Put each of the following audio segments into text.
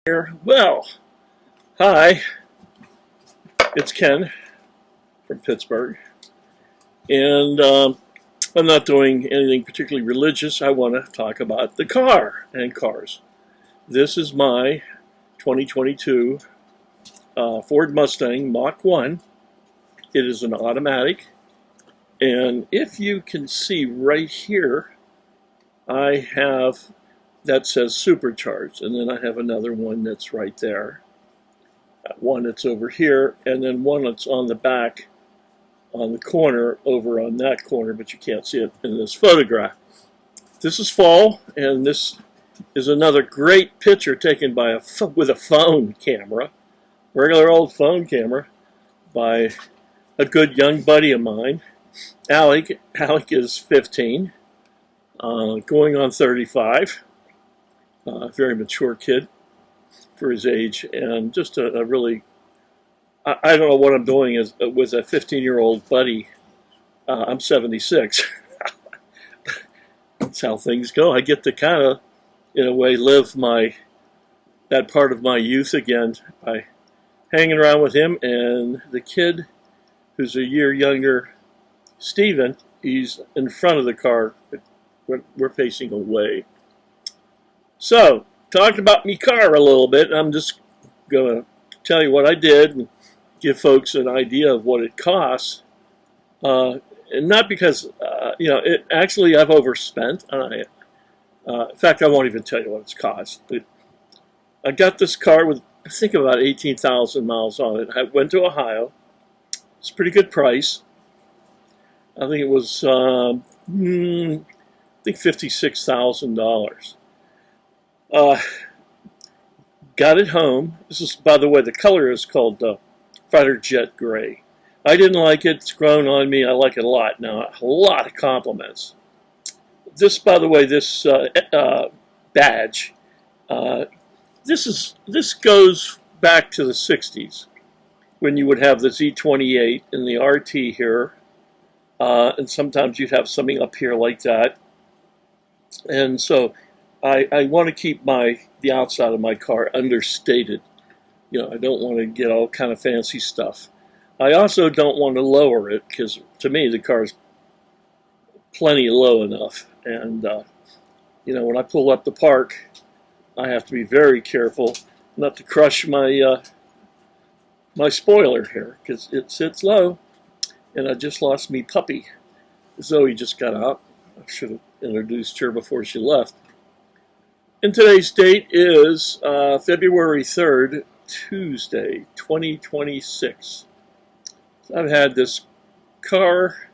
Here. Well, hi, it's Ken from Pittsburgh, and I'm not doing anything particularly religious. I want to talk about the car and cars. This is my 2022 Ford Mustang Mach 1. It is an automatic, and if you can see right here, I have that says supercharged, and then I have another one that's right there, one that's over here, and then one that's on the back on the corner over on that corner, but you can't see it in this photograph. This is fall, and this is another great picture taken by with a phone camera, regular old phone camera, by a good young buddy of mine, Alec. Alec is 15, going on 35. Very mature kid for his age, and just a really, I don't know what I'm doing is with a 15-year-old buddy. I'm 76. That's how things go. I get to kind of, in a way, live that part of my youth again by hanging around with him. And the kid who's a year younger, Steven, he's in front of the car. We're facing away. So, talking about me car a little bit, I'm just going to tell you what I did and give folks an idea of what it costs. And not because, actually I've overspent. In fact, I won't even tell you what it's cost. But I got this car with, I think, about 18,000 miles on it. I went to Ohio. It's a pretty good price. I think it was, $56,000. Got it home. This is, by the way, the color is called Fighter Jet Gray. I didn't like it. It's grown on me. I like it a lot now. A lot of compliments. This, by the way, this badge, this goes back to the 60s when you would have the Z28 and the RT here, and sometimes you'd have something up here like that. And so I want to keep the outside of my car understated. I don't want to get all kind of fancy stuff. I also don't want to lower it because, to me, the car's plenty low enough. And, when I pull up the park, I have to be very careful not to crush my my spoiler here because it sits low. And I just lost me puppy. Zoe just got out. I should have introduced her before she left. And today's date is February 3rd, Tuesday, 2026. So I've had this car,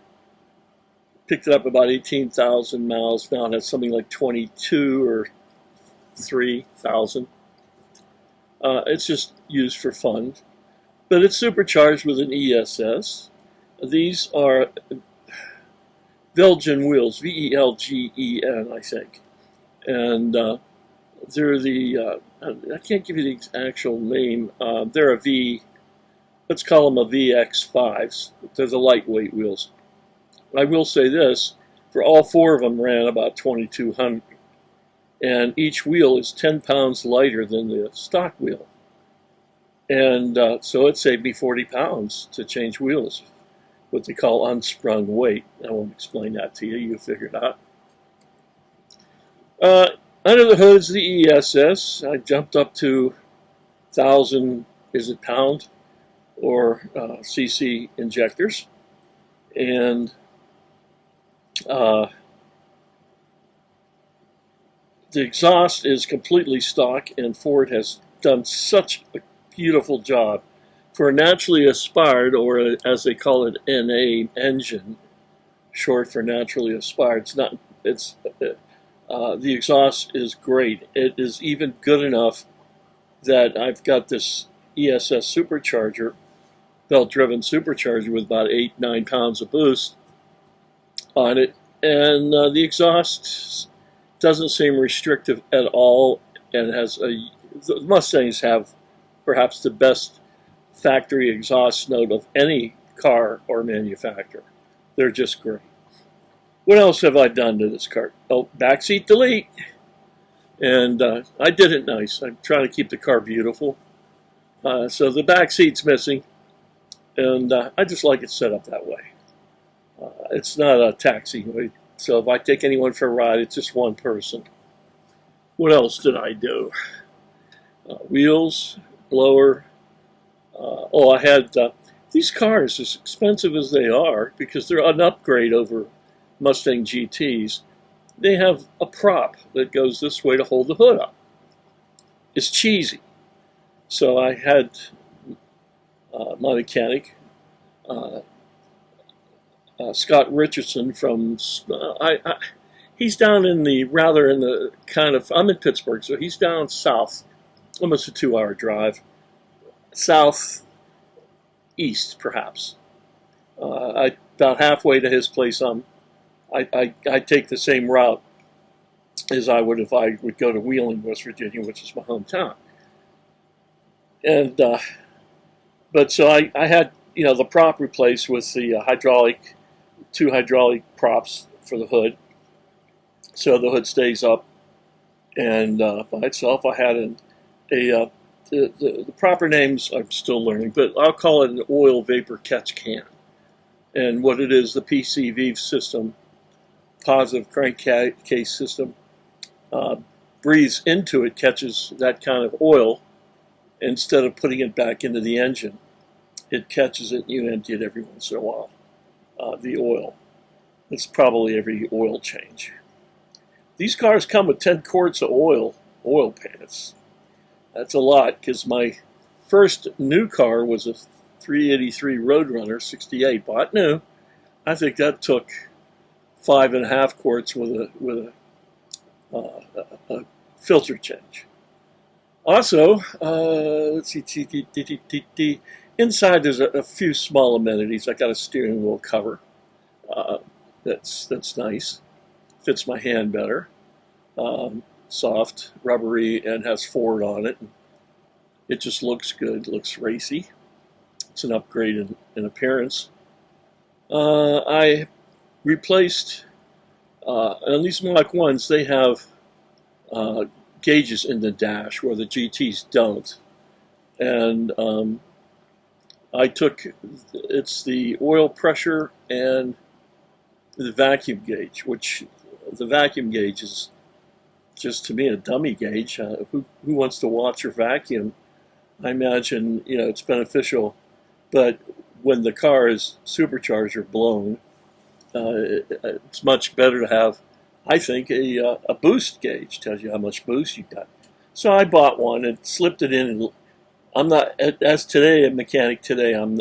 picked it up about 18,000 miles. Now it has something like 22 or 3,000. It's just used for fun. But it's supercharged with an ESS. These are Velgen wheels, V-E-L-G-E-N, I think. And they're I can't give you the actual name. They're let's call them a VX5s. They're the lightweight wheels. I will say this, for all four of them ran about 2,200. And each wheel is 10 pounds lighter than the stock wheel. And so it saved me 40 pounds to change wheels, what they call unsprung weight. I won't explain that to you. You figure it out. Under the hood's the ESS. I jumped up to 1,000, is it pound, or cc injectors. And the exhaust is completely stock, and Ford has done such a beautiful job for a naturally aspired, or as they call it, NA engine, short for naturally aspired. The exhaust is great. It is even good enough that I've got this ESS supercharger, belt-driven supercharger with about 8-9 pounds of boost on it, and the exhaust doesn't seem restrictive at all, and the Mustangs have perhaps the best factory exhaust note of any car or manufacturer. They're just great. What else have I done to this car? Oh, backseat delete. And I did it nice. I'm trying to keep the car beautiful. So the back seat's missing, and I just like it set up that way. It's not a taxi, so if I take anyone for a ride, it's just one person. What else did I do? Wheels, blower. I had these cars, as expensive as they are, because they're an upgrade over Mustang GTs, they have a prop that goes this way to hold the hood up. It's cheesy. So I had my mechanic, Scott Richardson from, he's down in the I'm in Pittsburgh, so he's down south, almost a 2-hour drive, southeast perhaps. About halfway to his place, I take the same route as I would if I would go to Wheeling, West Virginia, which is my hometown. And but so I had the prop replaced with the two hydraulic props for the hood, so the hood stays up. And by itself, I had the proper names I'm still learning, but I'll call it an oil vapor catch can. And what it is, the PCV system, positive crankcase system, breathes into it, catches that kind of oil. Instead of putting it back into the engine, it catches it and you empty it every once in a while. The oil. It's probably every oil change. These cars come with 10 quarts of oil pans. That's a lot, because my first new car was a 383 Roadrunner 68, bought new. I think that took 5.5 quarts with a filter change. Also, let's see, inside there's a few small amenities. I got a steering wheel cover. That's nice. Fits my hand better. Soft, rubbery, and has Ford on it. It just looks good. Looks racy. It's an upgrade in appearance. I replaced on these Mach 1s. They have gauges in the dash where the GTs don't, and it's the oil pressure and the vacuum gauge, which the vacuum gauge is just, to me, a dummy gauge. Who wants to watch your vacuum? I imagine it's beneficial, but when the car is supercharged or blown, it's much better to have, I think, a boost gauge. Tells you how much boost you got. So I bought one and slipped it in. And I'm not, as today, a mechanic today, I'm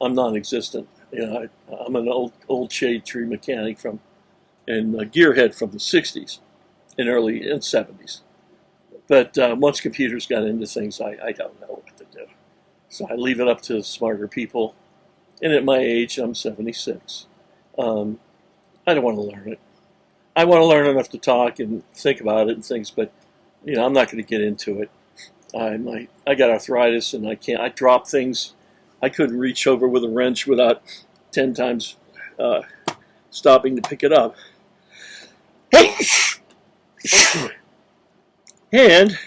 non-existent. I'm an old shade tree mechanic and a gearhead from the 60s and early 70s. But once computers got into things, I don't know what to do. So I leave it up to smarter people. And at my age, I'm 76. I don't want to learn it. I want to learn enough to talk and think about it and things, but I'm not going to get into it. I got arthritis and I drop things. I couldn't reach over with a wrench without 10 times stopping to pick it up. And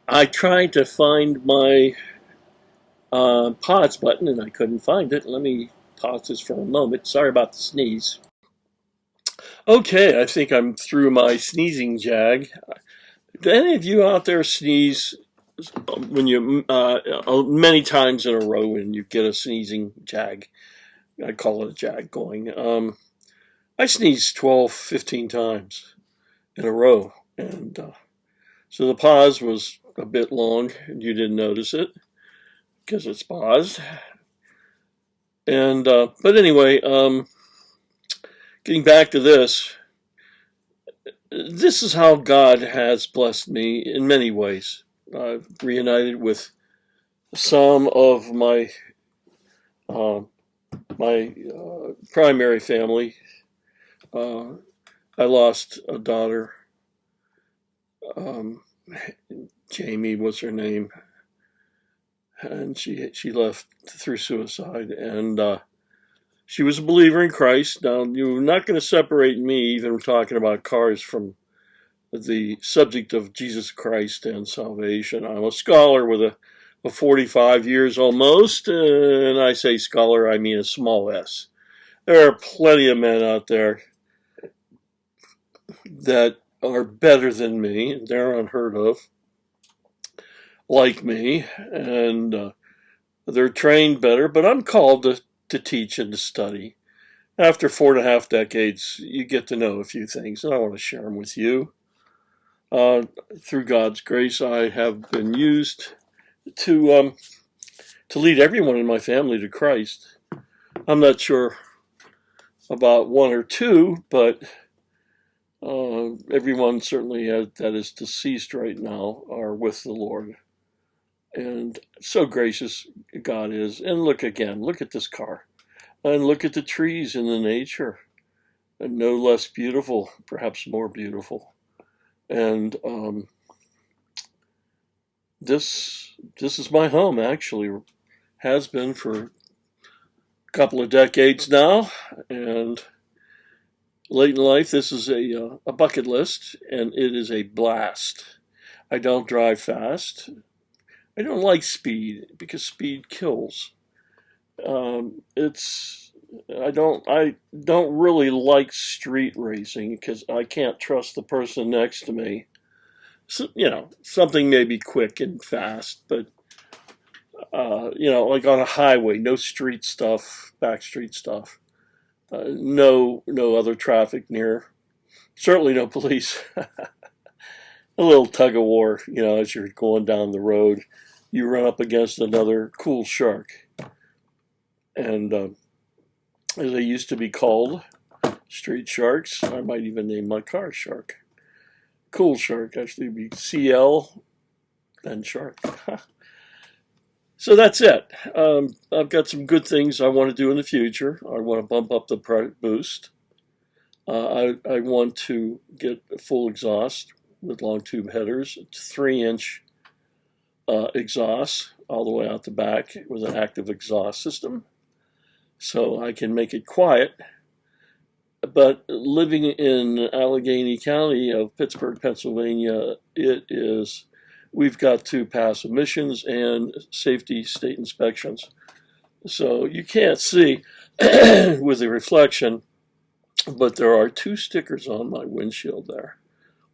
I tried to find my pause button and I couldn't find it. Let me pause this for a moment. Sorry about the sneeze. Okay, I think I'm through my sneezing jag. Do any of you out there sneeze when you many times in a row when you get a sneezing jag? I call it a jag going. I sneezed 12, 15 times in a row, and so the pause was a bit long, and you didn't notice it because it's paused. And but anyway, getting back to this. This is how God has blessed me in many ways. I've reunited with some of my primary family. I lost a daughter. Jamie was her name, and she left through suicide. And she was a believer in Christ. Now, you're not going to separate me, even talking about cars, from the subject of Jesus Christ and salvation. I'm a scholar with a 45 years almost, and I say scholar, I mean a small s. There are plenty of men out there that are better than me. They're unheard of, like me, and they're trained better, but I'm called to teach and to study. After 4.5 decades, you get to know a few things, and I want to share them with you. Through God's grace, I have been used to lead everyone in my family to Christ. I'm not sure about one or two, but everyone certainly that is deceased right now are with the Lord. And so gracious God is. And look again, look at this car. And look at the trees and the nature. And no less beautiful, perhaps more beautiful. And this is my home, actually. Has been for a couple of decades now. And late in life, this is a bucket list, and it is a blast. I don't drive fast. I don't like speed because speed kills. I don't really like street racing because I can't trust the person next to me. So, something may be quick and fast, but like on a highway, no street stuff, back street stuff. No other traffic near. Certainly no police. A little tug of war, as you're going down the road, you run up against another cool shark. And as they used to be called, street sharks, I might even name my car Shark. Cool shark, actually be CL, then shark. So that's it. I've got some good things I want to do in the future. I want to bump up the boost. I want to get a full exhaust with long tube headers, 3-inch exhaust all the way out the back with an active exhaust system, so I can make it quiet. But living in Allegheny County of Pittsburgh, Pennsylvania, we've got to pass emissions and safety state inspections. So you can't see with the reflection, but there are 2 stickers on my windshield there.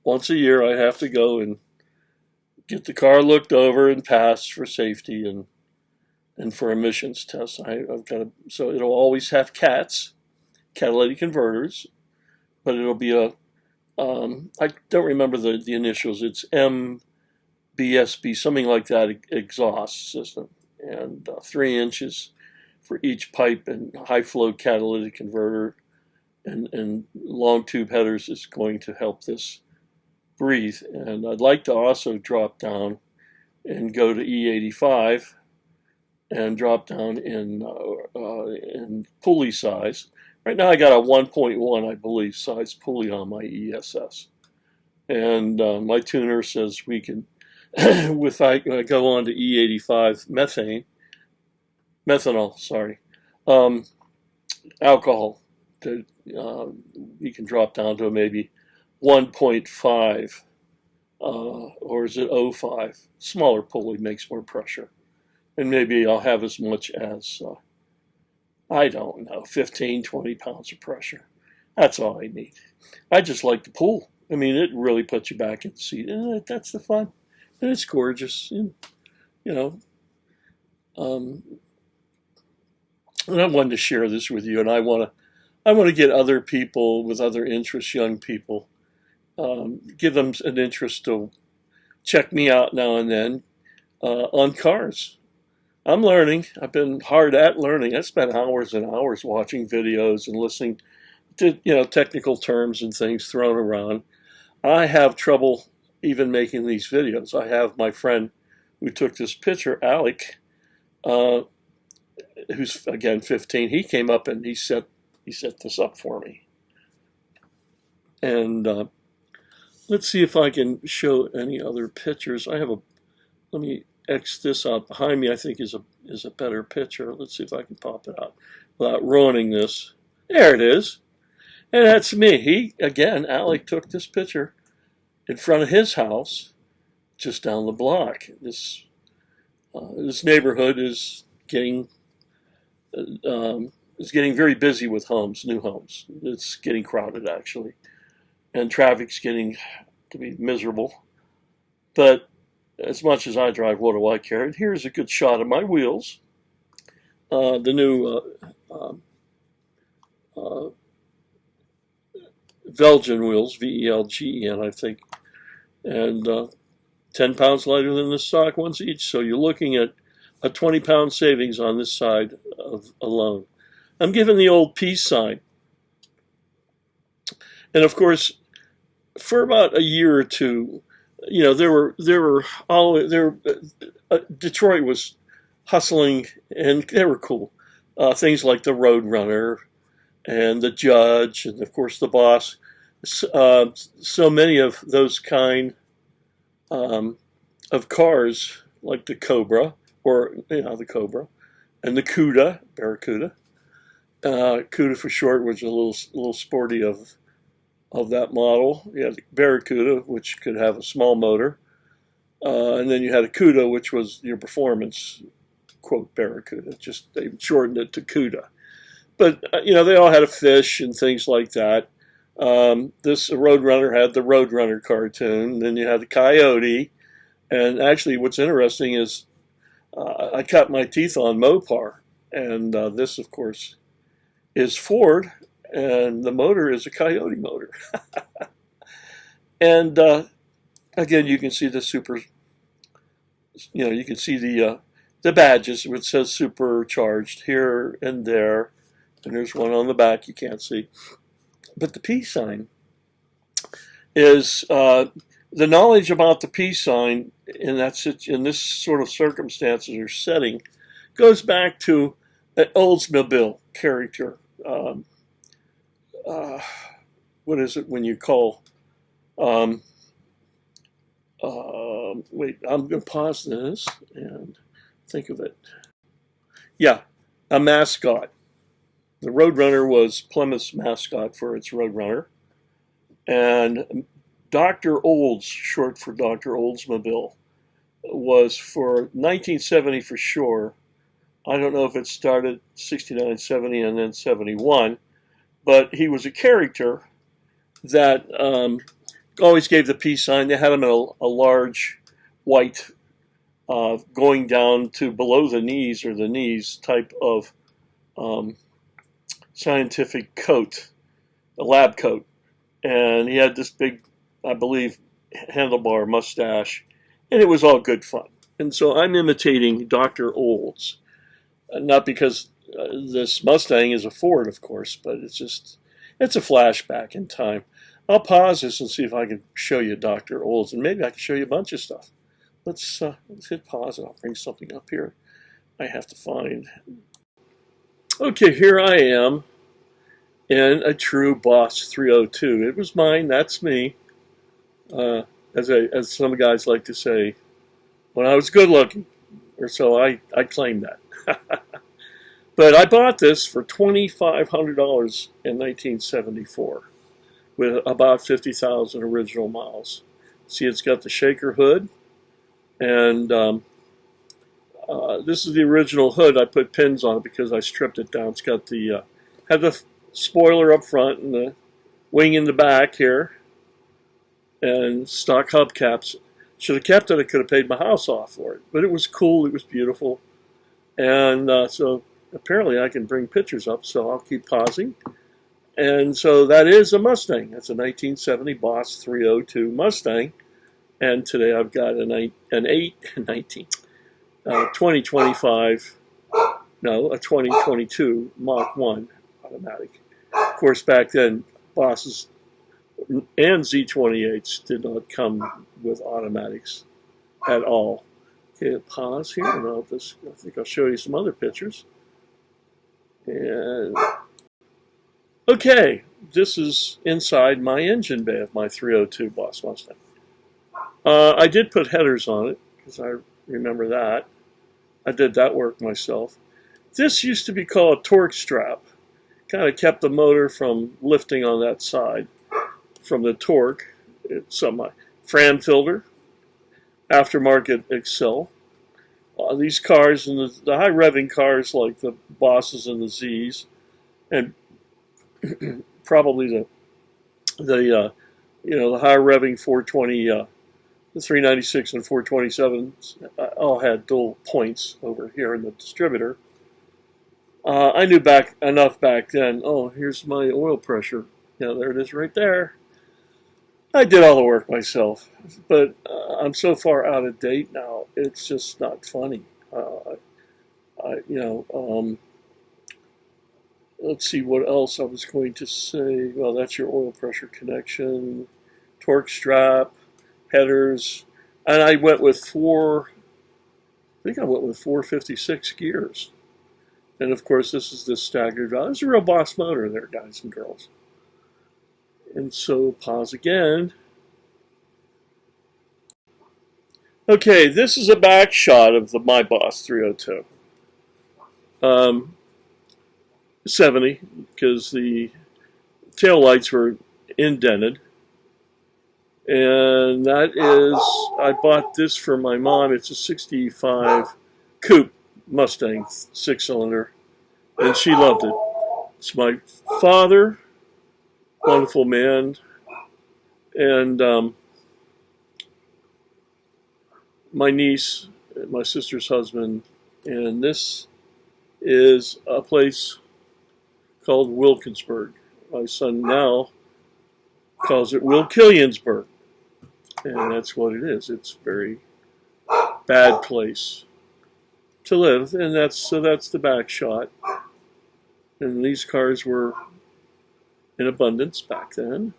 Once a year I have to go and get the car looked over and passed for safety and for emissions tests. So it'll always have CATs, catalytic converters, but it'll be I don't remember the initials. It's MBSB, something like that, exhaust system, and 3 inches for each pipe, and high flow catalytic converter and long tube headers is going to help this breathe. And I'd like to also drop down and go to E85 and drop down in pulley size. Right now I got a 1.1, I believe, size pulley on my ESS. And my tuner says we can, if I go on to E85 methanol, alcohol, you can drop down to maybe 1.5, or is it 0.5? Smaller pulley makes more pressure. And maybe I'll have as much as, I don't know, 15, 20 pounds of pressure. That's all I need. I just like the pool. I mean, it really puts you back in the seat. And that's the fun. And it's gorgeous. And, and I wanted to share this with you. And I want to get other people with other interests, young people, give them an interest to check me out now and then on cars. I'm learning. I've been hard at learning. I spent hours and hours watching videos and listening to technical terms and things thrown around. I have trouble even making these videos. I have my friend who took this picture, Alec, who's again 15. He came up and he set this up for me. And let's see if I can show any other pictures. Let me X this out behind me. I think is a better picture. Let's see if I can pop it out without ruining this. There it is. And that's me. Alec took this picture in front of his house, just down the block. This neighborhood is getting very busy with homes, new homes. It's getting crowded actually, and traffic's getting to be miserable. But as much as I drive, what do I care? And here's a good shot of my wheels. The new Velgen wheels, VELGEN, I think, and 10 pounds lighter than the stock ones each. So you're looking at a 20-pound savings on this side of alone. I'm given the old peace sign, and of course, for about a year or two, you know, Detroit was hustling, and they were cool. Things like the Roadrunner and the Judge, and of course the Boss. So many of those kind of cars, like the Cobra, or the Cobra, and the Cuda, Barracuda. Cuda for short was a little sporty of that model. You had the Barracuda, which could have a small motor, and then you had a Cuda, which was your performance, quote, Barracuda. Just they shortened it to Cuda. But they all had a fish and things like that. This Roadrunner had the Roadrunner cartoon. And then you had the Coyote, and actually, what's interesting is I cut my teeth on Mopar, and this, of course, is Ford, and the motor is a Coyote motor. And again, you can see the you can see the badges, which says supercharged here and there, and there's one on the back you can't see. But the peace sign is the knowledge about the peace sign in this sort of circumstances or setting goes back to an Oldsmobile character. What is it when you call? Wait, I'm going to pause this and think of it. Yeah, a mascot. The Roadrunner was Plymouth's mascot for its Roadrunner. And Dr. Olds, short for Dr. Oldsmobile, was for 1970 for sure. I don't know if it started 69, 70, and then 71. But he was a character that always gave the peace sign. They had him in a large white, going down to below the knees or the knees type of scientific coat, a lab coat. And he had this big, I believe, handlebar mustache. And it was all good fun. And so I'm imitating Dr. Olds. Not because this Mustang is a Ford, of course, but it's a flashback in time. I'll pause this and see if I can show you Dr. Olds, and maybe I can show you a bunch of stuff. Let's hit pause, and I'll bring something up here I have to find. Okay, here I am in a true Boss 302. It was mine, that's me. As some guys like to say, when I was good looking, or so I claim that. But I bought this for $2,500 in 1974 with about 50,000 original miles. See, it's got the shaker hood, and this is the original hood. I put pins on it because I stripped it down. It's got had the spoiler up front and the wing in the back here, and stock hubcaps. Should have kept it. I could have paid my house off for it, but it was cool. It was beautiful, and so apparently I can bring pictures up. So I'll keep pausing. And so that is a Mustang. That's a 1970 Boss 302 Mustang, and today I've got a 2022 Mach 1 automatic. Of course, back then, Bosses and Z28s did not come with automatics at all. Okay, pause here, and I think I'll show you some other pictures. And okay, this is inside my engine bay of my 302 Boss Mustang. I did put headers on it because I remember that. I did that work myself. This used to be called a torque strap. Kind of kept the motor from lifting on that side from the torque. It's something Fran filter, aftermarket Excel. These cars and the high revving cars like the Bosses and the Z's, and probably the the high revving 420, the 396 and 427s all had dual points over here in the distributor. I knew enough back then. Oh, here's my oil pressure. Yeah, there it is right there. I did all the work myself, but I'm so far out of date now. It's just not funny. Let's see what else I was going to say. Well, that's your oil pressure connection, torque strap, headers, and I went with I think I went with 456 gears. And of course, this is the staggered valve. It's a real boss motor there, guys and girls. And so, pause again. Okay, this is a back shot of the My Boss 302. 70, because the tail lights were indented. And that is, I bought this for my mom. It's a 65 coupe Mustang 6-cylinder, and she loved it. It's my father, wonderful man, and my niece, my sister's husband, and this is a place called Wilkinsburg. My son now calls it Wilkilliansburg, and that's what it is. It's a very bad place to live, and that's the back shot. And these cars were in abundance back then.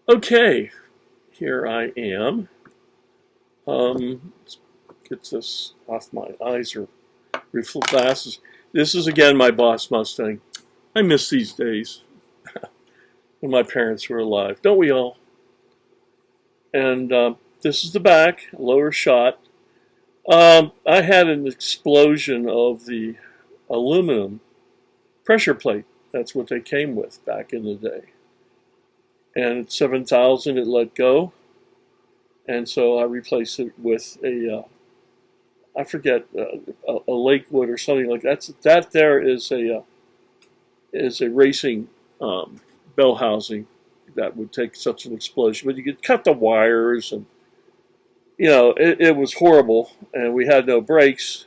Okay, here I am. Let's get this off my eyes or reflect glasses. This is again my Boss Mustang. I miss these days when my parents were alive. Don't we all? And this is the back, lower shot. I had an explosion of the aluminum pressure plate. That's what they came with back in the day. And at 7,000 it let go. And so I replaced it with I forget, a Lakewood or something like that. That there is a racing bell housing that would take such an explosion. But you could cut the wires, and it was horrible. And we had no brakes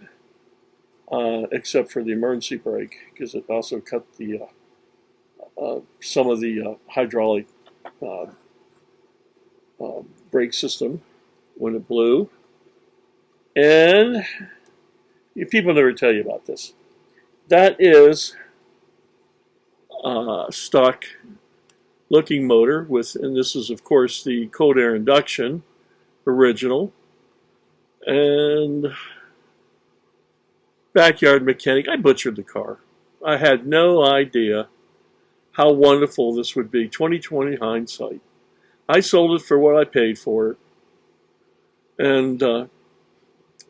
except for the emergency brake, because it also cut the some of the hydraulic brake system when it blew. And people never tell you about this. That is a stock looking motor and this is of course the cold air induction original, and backyard mechanic. I butchered the car. I had no idea how wonderful this would be. 2020 hindsight. I sold it for what I paid for it, and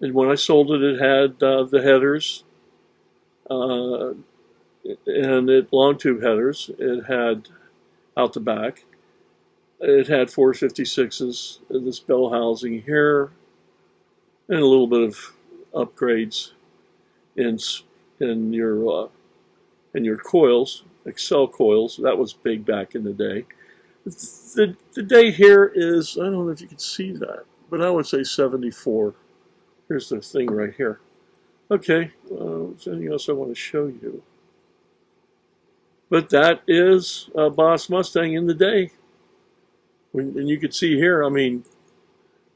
when I sold it, it had the headers, and long tube headers. It had out the back. It had 456s, this bell housing here, and a little bit of upgrades in your coils, Excel coils. That was big back in the day. The day here is, I don't know if you can see that, but I would say 74. Here's the thing right here. Okay, is there anything else I want to show you? But that is a Boss Mustang in the day. And you can see here, I mean,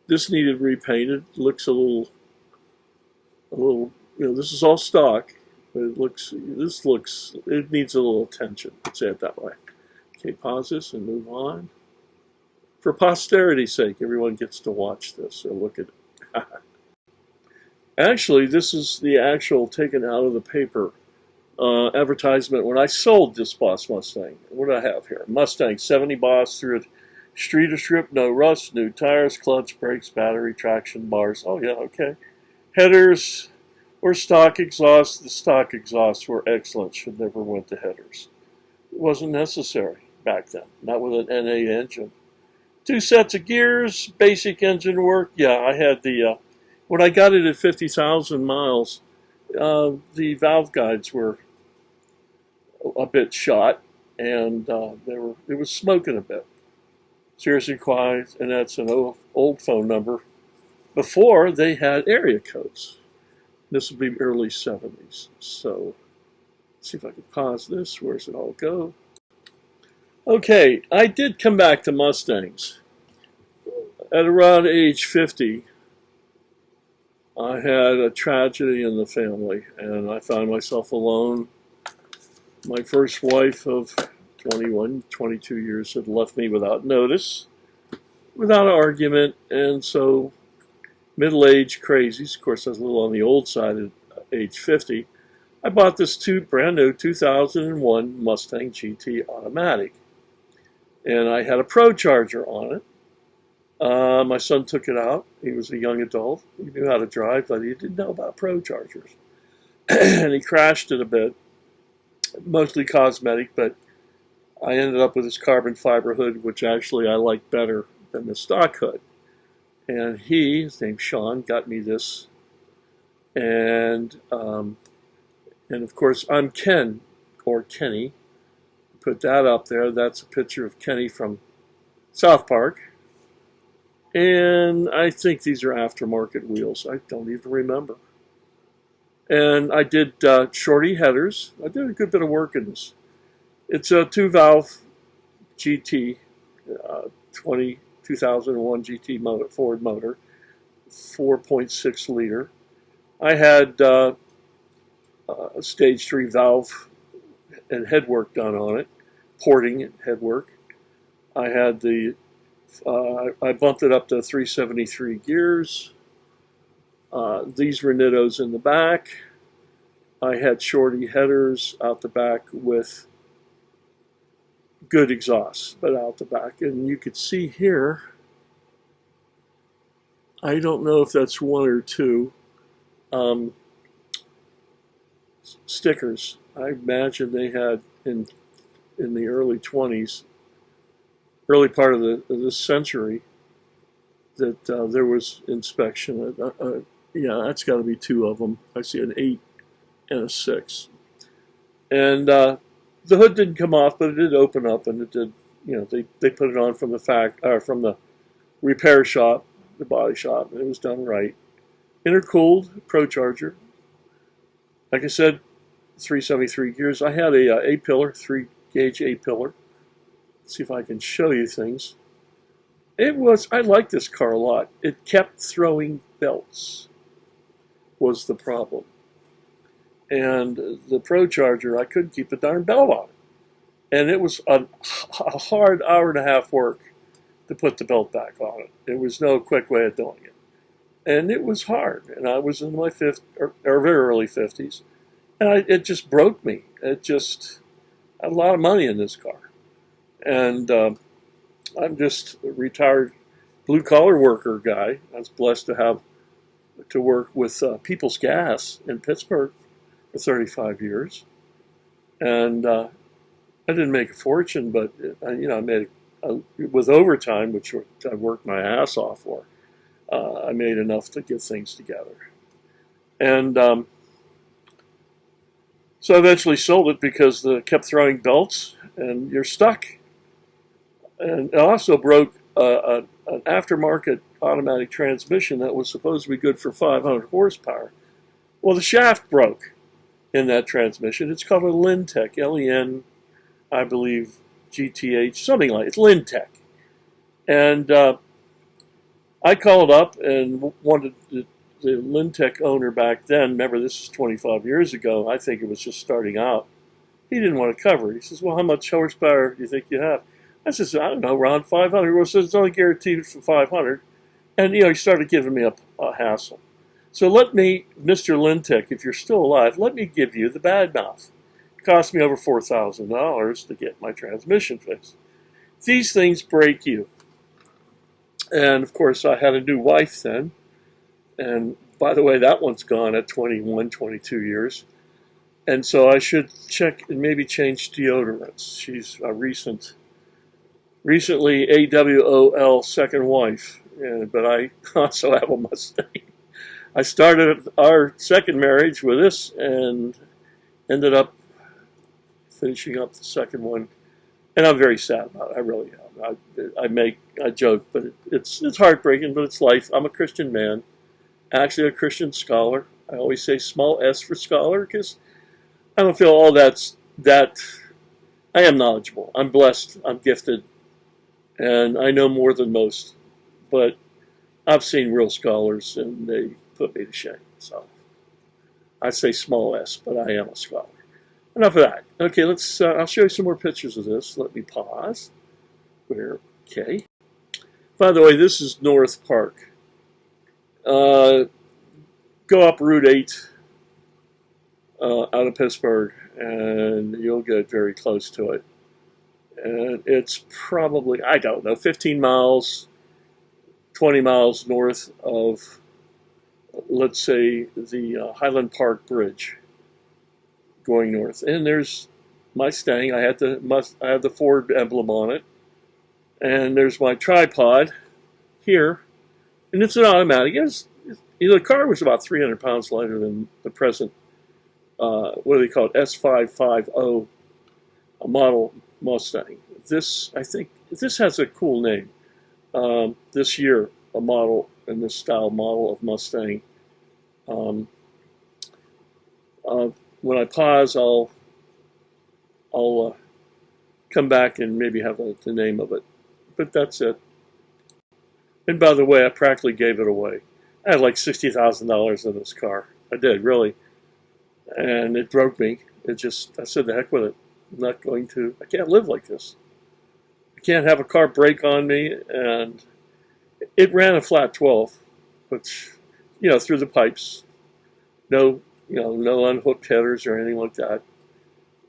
this needed repainted. It looks a little, this is all stock, but it needs a little attention. Let's say it that way. Okay, pause this and move on. For posterity's sake, everyone gets to watch this or look at it. Actually, this is the actual taken out of the paper advertisement when I sold this Boss Mustang. What do I have here? Mustang 70 Boss through a street strip, no rust, new tires, clutch, brakes, battery, traction bars. Oh yeah, okay. Headers or stock exhausts. The stock exhausts were excellent. Should never went to headers. It wasn't necessary back then. Not with an NA engine. 2 sets of gears, basic engine work. Yeah, I had the, when I got it at 50,000 miles, the valve guides were a bit shot, and it was smoking a bit. Seriously quiet, and that's an old phone number. Before they had area codes. This would be early 70s. So let's see if I can pause this. Where's it all go? Okay, I did come back to Mustangs. At around age 50, I had a tragedy in the family, and I found myself alone. My first wife of 21, 22 years had left me without notice, without an argument, and so middle-aged crazies, of course I was a little on the old side at age 50, I bought this brand new 2001 Mustang GT automatic. And I had a Pro Charger on it. My son took it out. He was a young adult. He knew how to drive, but he didn't know about Pro Chargers. And he crashed it a bit, mostly cosmetic, but I ended up with this carbon fiber hood, which actually I like better than the stock hood. And his name's Sean, got me this. And of course, I'm Ken, or Kenny. Put that up there. That's a picture of Kenny from South Park. And I think these are aftermarket wheels. I don't even remember. And I did shorty headers. I did a good bit of work in this. It's a 2-valve GT, 2001 GT motor, Ford motor, 4.6 liter. I had a stage 3 valve and head work done on it, porting and head work. I had I bumped it up to 373 gears. These were nittos in the back. I had shorty headers out the back with good exhaust, but out the back. And you could see here, I don't know if that's 1 or 2 stickers. I imagine they had in the early 20s, early part of this century, that there was inspection. Yeah, that's got to be 2 of them. I see an 8 and a 6. And the hood didn't come off, but it did open up, and it did. You know, they put it on from the repair shop, the body shop, and it was done right. Intercooled Pro Charger. Like I said, 373 gears. I had a A-pillar, 3-gauge A-pillar. Let's see if I can show you things. I liked this car a lot. It kept throwing belts, was the problem. And the Pro Charger, I couldn't keep the darn belt on it. And it was a hard hour-and-a-half work to put the belt back on it. There was no quick way of doing it. And it was hard. And I was in my very early 50s. And it just broke me. I had a lot of money in this car. And I'm just a retired blue-collar worker guy. I was blessed to work with People's Gas in Pittsburgh for 35 years. And I didn't make a fortune, but I made with overtime, which I worked my ass off for. I made enough to get things together. And so I eventually sold it because they kept throwing belts, and you're stuck. And it also broke an aftermarket automatic transmission that was supposed to be good for 500 horsepower. Well, the shaft broke in that transmission. It's called a Lintec, L-E-N, I believe, GTH, something like it. It's Lintec. And I called up and wanted the Lintec owner back then, remember this is 25 years ago, I think it was just starting out, he didn't want to cover it. He says, well, how much horsepower do you think you have? I says, I don't know, around 500. Well, says it's only guaranteed for 500. And, he started giving me a hassle. So let me, Mr. Lintec, if you're still alive, let me give you the bad mouth. It cost me over $4,000 to get my transmission fixed. These things break you. And, of course, I had a new wife then. And, by the way, that one's gone at 21, 22 years. And so I should check and maybe change deodorants. She's a recent recently AWOL second wife, but I also have a Mustang. I started our second marriage with this and ended up finishing up the second one, and I'm very sad about it. I really am. I joke, but it's heartbreaking, but it's life. I'm a Christian man, actually a Christian scholar. I always say small s for scholar because I don't feel all that. I am knowledgeable. I'm blessed. I'm gifted, and I know more than most. But I've seen real scholars, and they put me to shame. So I say small s, but I am a scholar. Enough of that. Okay, let's. I'll show you some more pictures of this. Let me pause. Okay. By the way, this is North Park. Go up Route 8 out of Pittsburgh, and you'll get very close to it. And it's probably, I don't know, 15 miles, 20 miles north of, let's say, the Highland Park Bridge going north. And there's Mustang. I had the Ford emblem on it. And there's my tripod here. And it's an automatic. The car was about 300 pounds lighter than the present, what do they call it, S550 model Mustang. I think this has a cool name. This year, a model in this style model of Mustang. When I pause, I'll come back and maybe have the name of it. But that's it. And by the way, I practically gave it away. I had like $60,000 in this car. I did, really. And it broke me. I said, the heck with it. I can't live like this. I can't have a car break on me. And it ran a flat 12, which, through the pipes. No unhooked headers or anything like that.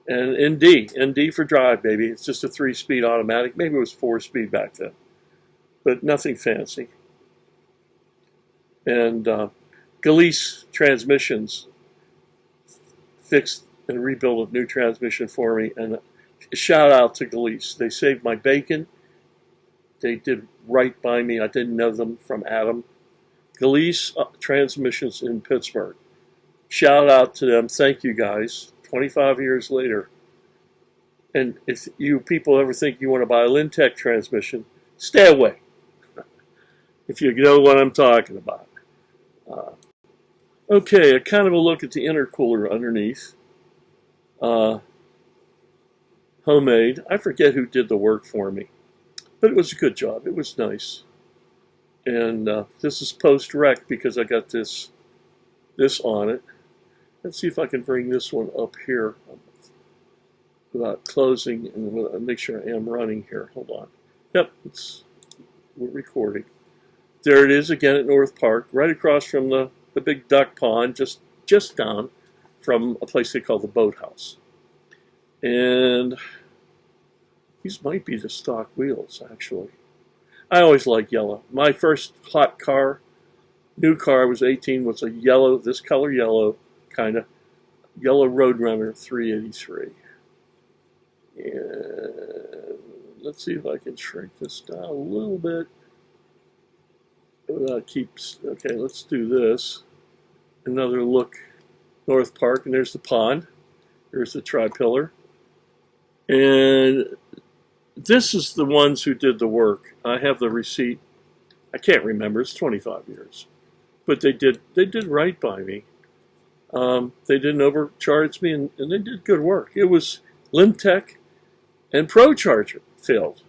And ND for drive, baby. It's just a 3-speed automatic. Maybe it was 4-speed back then, but nothing fancy. And Galease Transmissions fixed and rebuilt a new transmission for me. And a shout out to Galease. They saved my bacon. They did right by me. I didn't know them from Adam. Galease Transmissions in Pittsburgh. Shout out to them. Thank you, guys. 25 years later. And if you people ever think you want to buy a Lintec transmission, stay away. If you know what I'm talking about. Okay, a kind of a look at the intercooler underneath. Homemade. I forget who did the work for me, but it was a good job. It was nice. And this is post-rec because I got this on it. Let's see if I can bring this one up here without closing and make sure I am running here. Hold on. Yep, we're recording. There it is again at North Park, right across from the big duck pond, just down from a place they call the Boathouse. And these might be the stock wheels, actually. I always like yellow. My first hot car, new car, was 18, was a yellow, this color yellow, kind of yellow Roadrunner 383. And let's see if I can shrink this down a little bit. Okay, let's do this. Another look, North Park, and there's the pond. There's the tri-pillar. And this is the ones who did the work. I have the receipt. I can't remember. It's 25 years. But they did right by me. They didn't overcharge me, and they did good work. It was Limtech and ProCharger filled.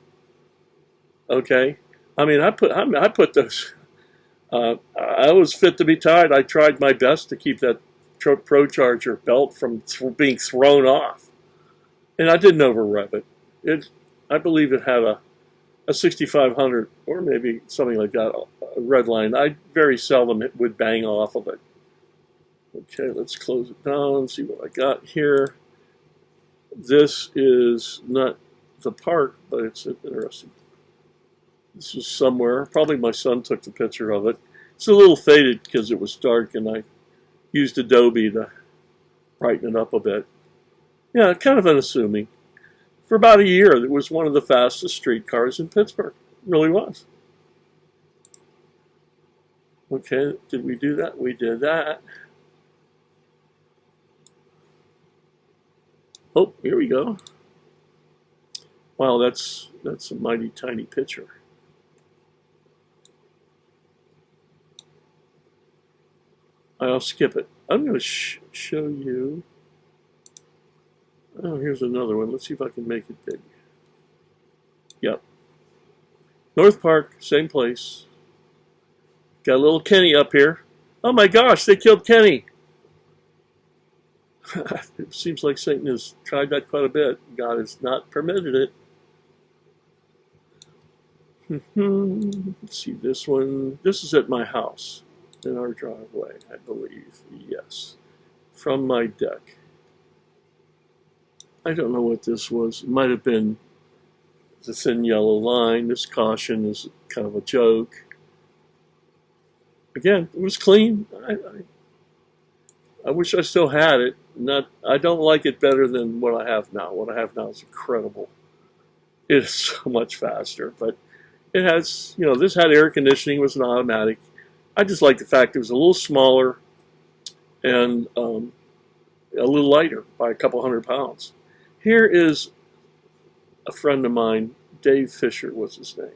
Okay, I mean, I put those. I was fit to be tied. I tried my best to keep that ProCharger belt from being thrown off, and I didn't over rev it. I believe it had a 6500 or maybe something like that, a red line. I very seldom would bang off of it. Okay, let's close it down and see what I got here. This is not the park, but it's interesting. This is somewhere. Probably my son took the picture of it. It's a little faded because it was dark and I used Adobe to brighten it up a bit. Yeah, kind of unassuming. For about a year, it was one of the fastest streetcars in Pittsburgh. It really was. Okay, did we do that? We did that. Oh, here we go. Wow, that's a mighty tiny picture. I'll skip it. I'm going to show you. Oh, here's another one. Let's see if I can make it big. Yep. North Park, same place. Got a little Kenny up here. Oh my gosh, they killed Kenny. It seems like Satan has tried that quite a bit. God has not permitted it. Let's see this one. This is at my house in our driveway, I believe. Yes. From my deck. I don't know what this was. It might have been the thin yellow line. This caution is kind of a joke. Again, it was clean. I wish I still had it. I don't like it better than what I have now. What I have now is incredible. It is so much faster, but it has, this had air conditioning, it was an automatic. I just like the fact it was a little smaller and a little lighter by a couple 100 pounds. Here is a friend of mine, Dave Fisher was his name.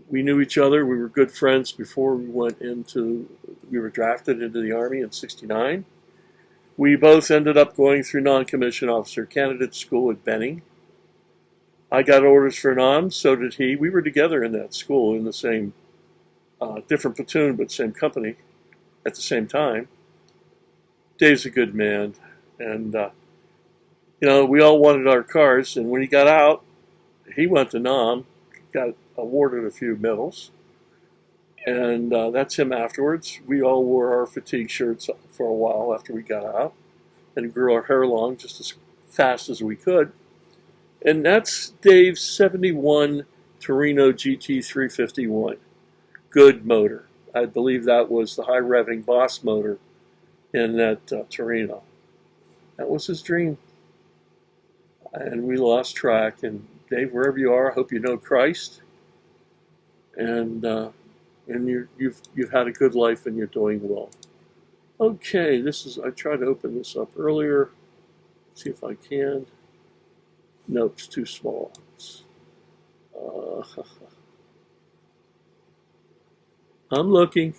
We knew each other. We were good friends before we were drafted into the Army in '69. We both ended up going through non-commissioned officer candidate school at Benning. I got orders for NOM, so did he. We were together in that school in the same, different platoon, but same company at the same time. Dave's a good man. And, we all wanted our cars. And when he got out, he went to NOM, got awarded a few medals. And that's him afterwards. We all wore our fatigue shirts for a while after we got out and grew our hair long just as fast as we could. And that's Dave's 71 Torino GT 351. Good motor. I believe that was the high revving boss motor in that Torino. That was his dream. And we lost track. And Dave, wherever you are, I hope you know Christ. And you've had a good life and you're doing well. Okay, I tried to open this up earlier. Let's see if I can. Nope, it's too small. I'm looking.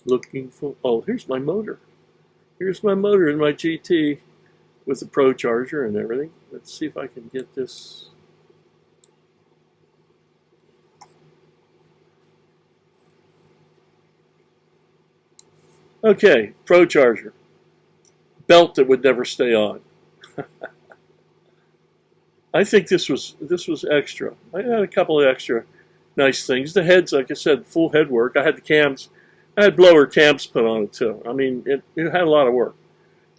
Looking for. Oh, here's my motor. Here's my motor in my GT with the Pro Charger and everything. Let's see if I can get this. Okay, Pro Charger. Belt that would never stay on. I think this was extra. I had a couple of extra nice things. The heads, like I said, full head work. I had the cams. I had blower cams put on it too. I mean, it had a lot of work.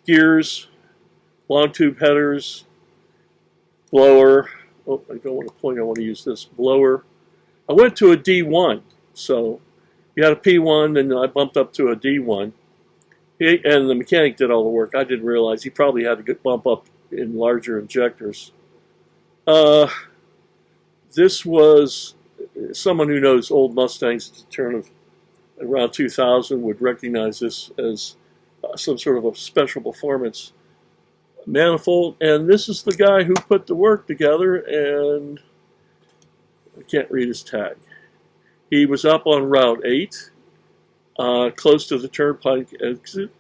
Gears, long tube headers, blower. Oh, I don't want to point. I want to use this blower. I went to a D1, so you had a P1, and I bumped up to a D1. And the mechanic did all the work. I didn't realize he probably had to bump up in larger injectors. This was someone who knows old Mustangs at the turn of around 2000 would recognize this as some sort of a special performance manifold. And this is the guy who put the work together, and I can't read his tag. He was up on Route 8. Close to the Turnpike exit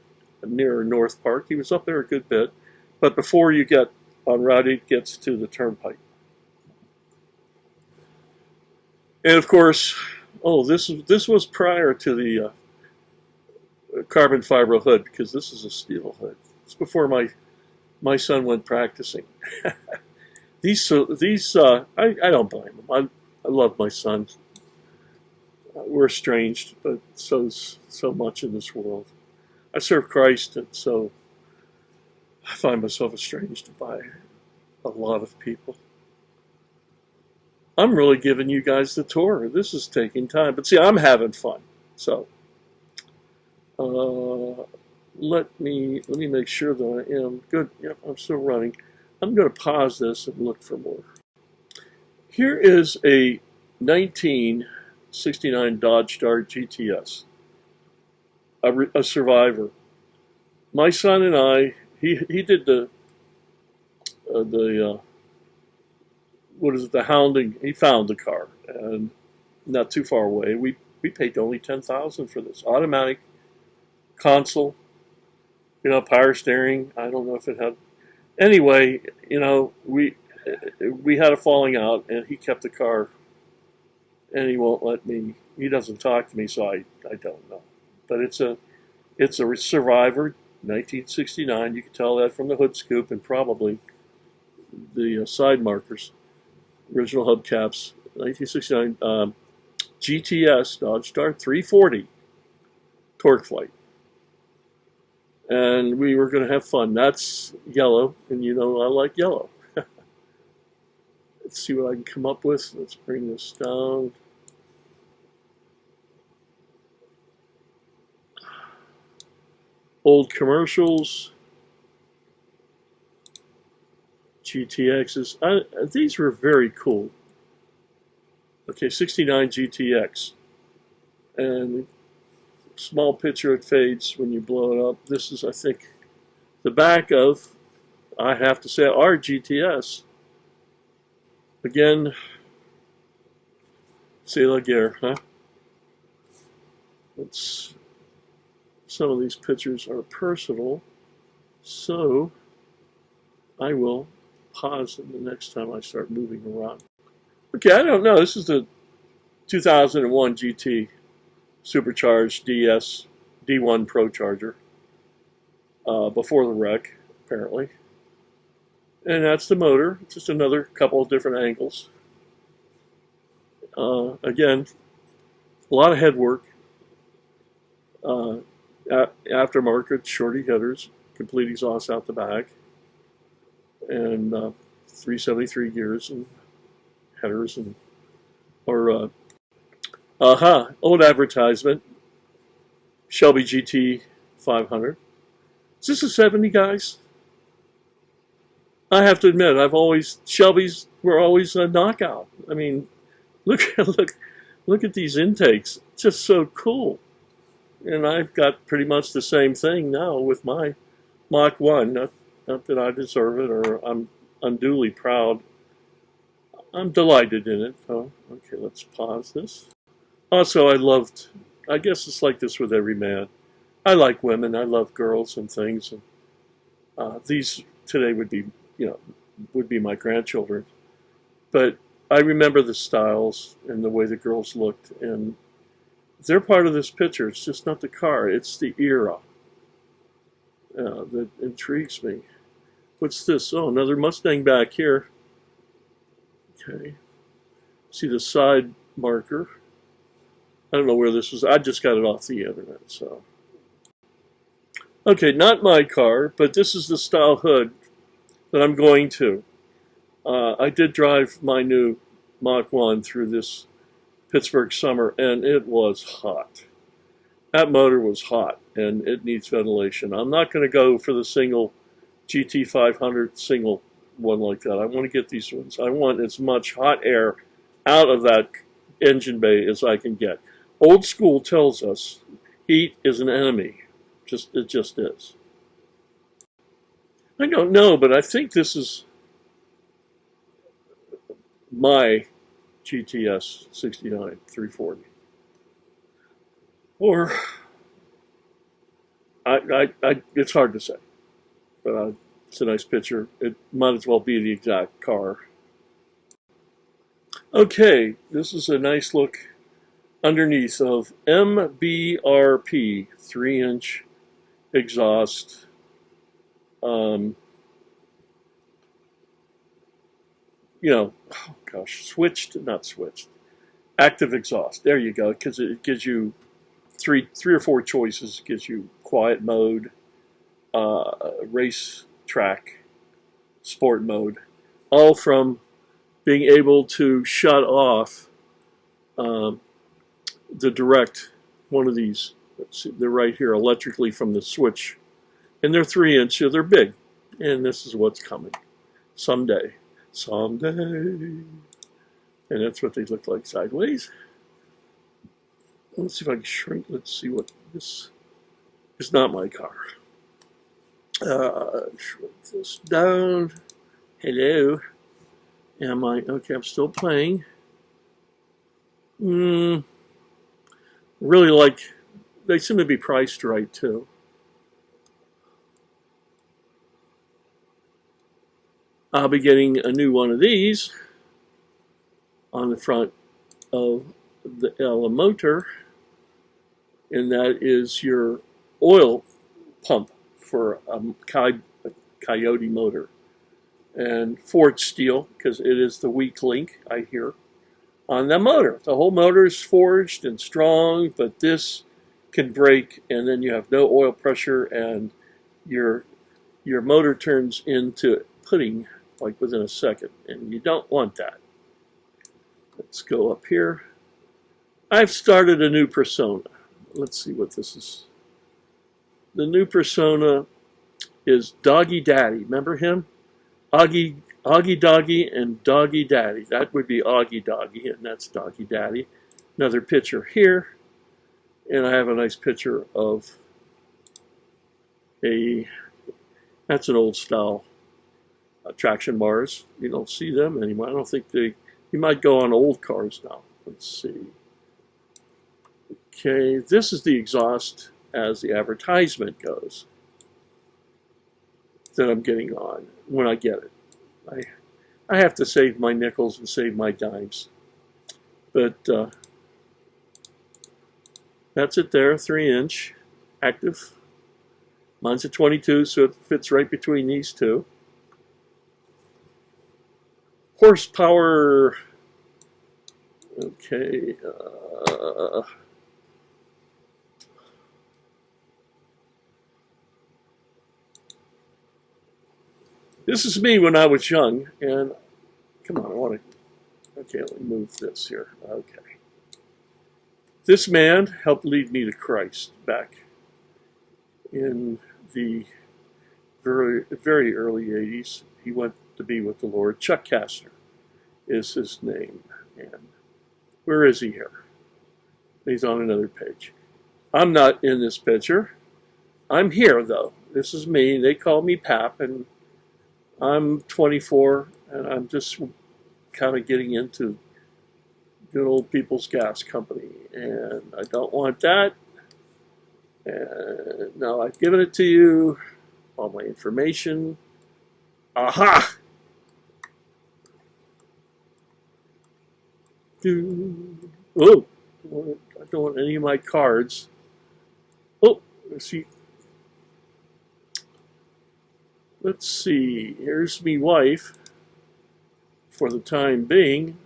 near North Park. He was up there a good bit, but before you get on Route 8 gets to the Turnpike. And of course, this was prior to the carbon fiber hood, because this is a steel hood. It's before my son went practicing. I don't blame him. I love my son. We're estranged, but so much in this world. I serve Christ, and so I find myself estranged by a lot of people. I'm really giving you guys the tour. This is taking time, but see, I'm having fun. So, let me make sure that I am good. Yep, I'm still running. I'm going to pause this and look for more. Here is a 1969 Dodge Dart GTS, a survivor. My son and I, he did the what is it, the hounding. He found the car, and not too far away. We paid only $10,000 for this automatic console. Power steering. I don't know if it had. Anyway, we had a falling out, and he kept the car, and he won't let me. He doesn't talk to me, so I don't know. But it's a Survivor, 1969. You can tell that from the hood scoop and probably the side markers, original hubcaps. 1969 GTS Dodge Dart 340 torque flight. And we were going to have fun. That's yellow, and I like yellow. Let's see what I can come up with. Let's bring this down. Old commercials. GTXs. These were very cool. Okay, 69 GTX. And small picture, it fades when you blow it up. This is, I think, the back of, I have to say, our GTS. Again, c'est la guerre, huh? Some of these pictures are personal, so I will pause them the next time I start moving around. Okay, I don't know. This is the 2001 GT supercharged DS D1 Pro Charger before the wreck, apparently. And that's the motor, just another couple of different angles. Again, a lot of headwork. Aftermarket shorty headers, complete exhaust out the back, and 373 gears and headers and old advertisement. Shelby GT 500. Is this a 70, guys? I have to admit, Shelbys were always a knockout. I mean, look at these intakes. It's just so cool. And I've got pretty much the same thing now with my Mach 1. Not that I deserve it or I'm unduly proud. I'm delighted in it. So, okay, let's pause this. Also, I guess it's like this with every man. I like women. I love girls and things. And these today would be my grandchildren. But I remember the styles and the way the girls looked, and they're part of this picture. It's just not the car. It's the era that intrigues me. What's this? Oh, another Mustang back here. Okay. See the side marker. I don't know where this was. I just got it off the internet, so. Okay, not my car, but this is the style hood that I'm going to. I did drive my new Mach 1 through this Pittsburgh summer, and it was hot. That motor was hot, and it needs ventilation. I'm not going to go for the single GT500 single one like that. I want to get these ones. I want as much hot air out of that engine bay as I can get. Old school tells us heat is an enemy. It just is. I don't know, but I think this is my GTS 69 340. Or, it's hard to say, but it's a nice picture. It might as well be the exact car. Okay, this is a nice look underneath of MBRP 3-inch exhaust. Not switched. Active exhaust. There you go, because it gives you three or four choices. It gives you quiet mode, race track, sport mode, all from being able to shut off the direct one of these. Let's see, they're right here electrically from the switch And they're 3-inch, so they're big. And this is what's coming someday. Someday. And that's what they look like sideways. Let's see if I can shrink. Let's see what this is. Not my car. Shrink this down. Hello. Am I? Okay, I'm still playing. Really like, they seem to be priced right too. I'll be getting a new one of these on the front of the Ella motor, and that is your oil pump for a Coyote motor. And forged steel, because it is the weak link, I hear, on the motor. The whole motor is forged and strong, but this can break, and then you have no oil pressure, and your motor turns into pudding like within a second, and you don't want that. Let's go up here. I've started a new persona. Let's see what this is. The new persona is Doggy Daddy. Remember him? Augie Doggy and Doggy Daddy. That would be Augie Doggy, and that's Doggy Daddy. Another picture here, and I have a nice picture of that's an old style traction bars. You don't see them anymore. I don't think you might go on old cars now. Let's see. Okay, this is the exhaust as the advertisement goes that I'm getting on when I get it. I have to save my nickels and save my dimes. But that's it there, 3-inch, active. Mine's a 22, so it fits right between these two. Horsepower, okay, this is me when I was young, and come on, I want to, okay, let me move this here, okay. This man helped lead me to Christ back in the very, very early 80s. He went to be with the Lord. Chuck Kastner is his name. And where is he here? He's on another page. I'm not in this picture. I'm here, though. This is me. They call me Pap, and I'm 24, and I'm just kind of getting into good old People's Gas Company, and I don't want that. And now I've given it to you, all my information. Aha! Oh, I don't want any of my cards. Oh, let's see. Let's see. Here's me wife. For the time being,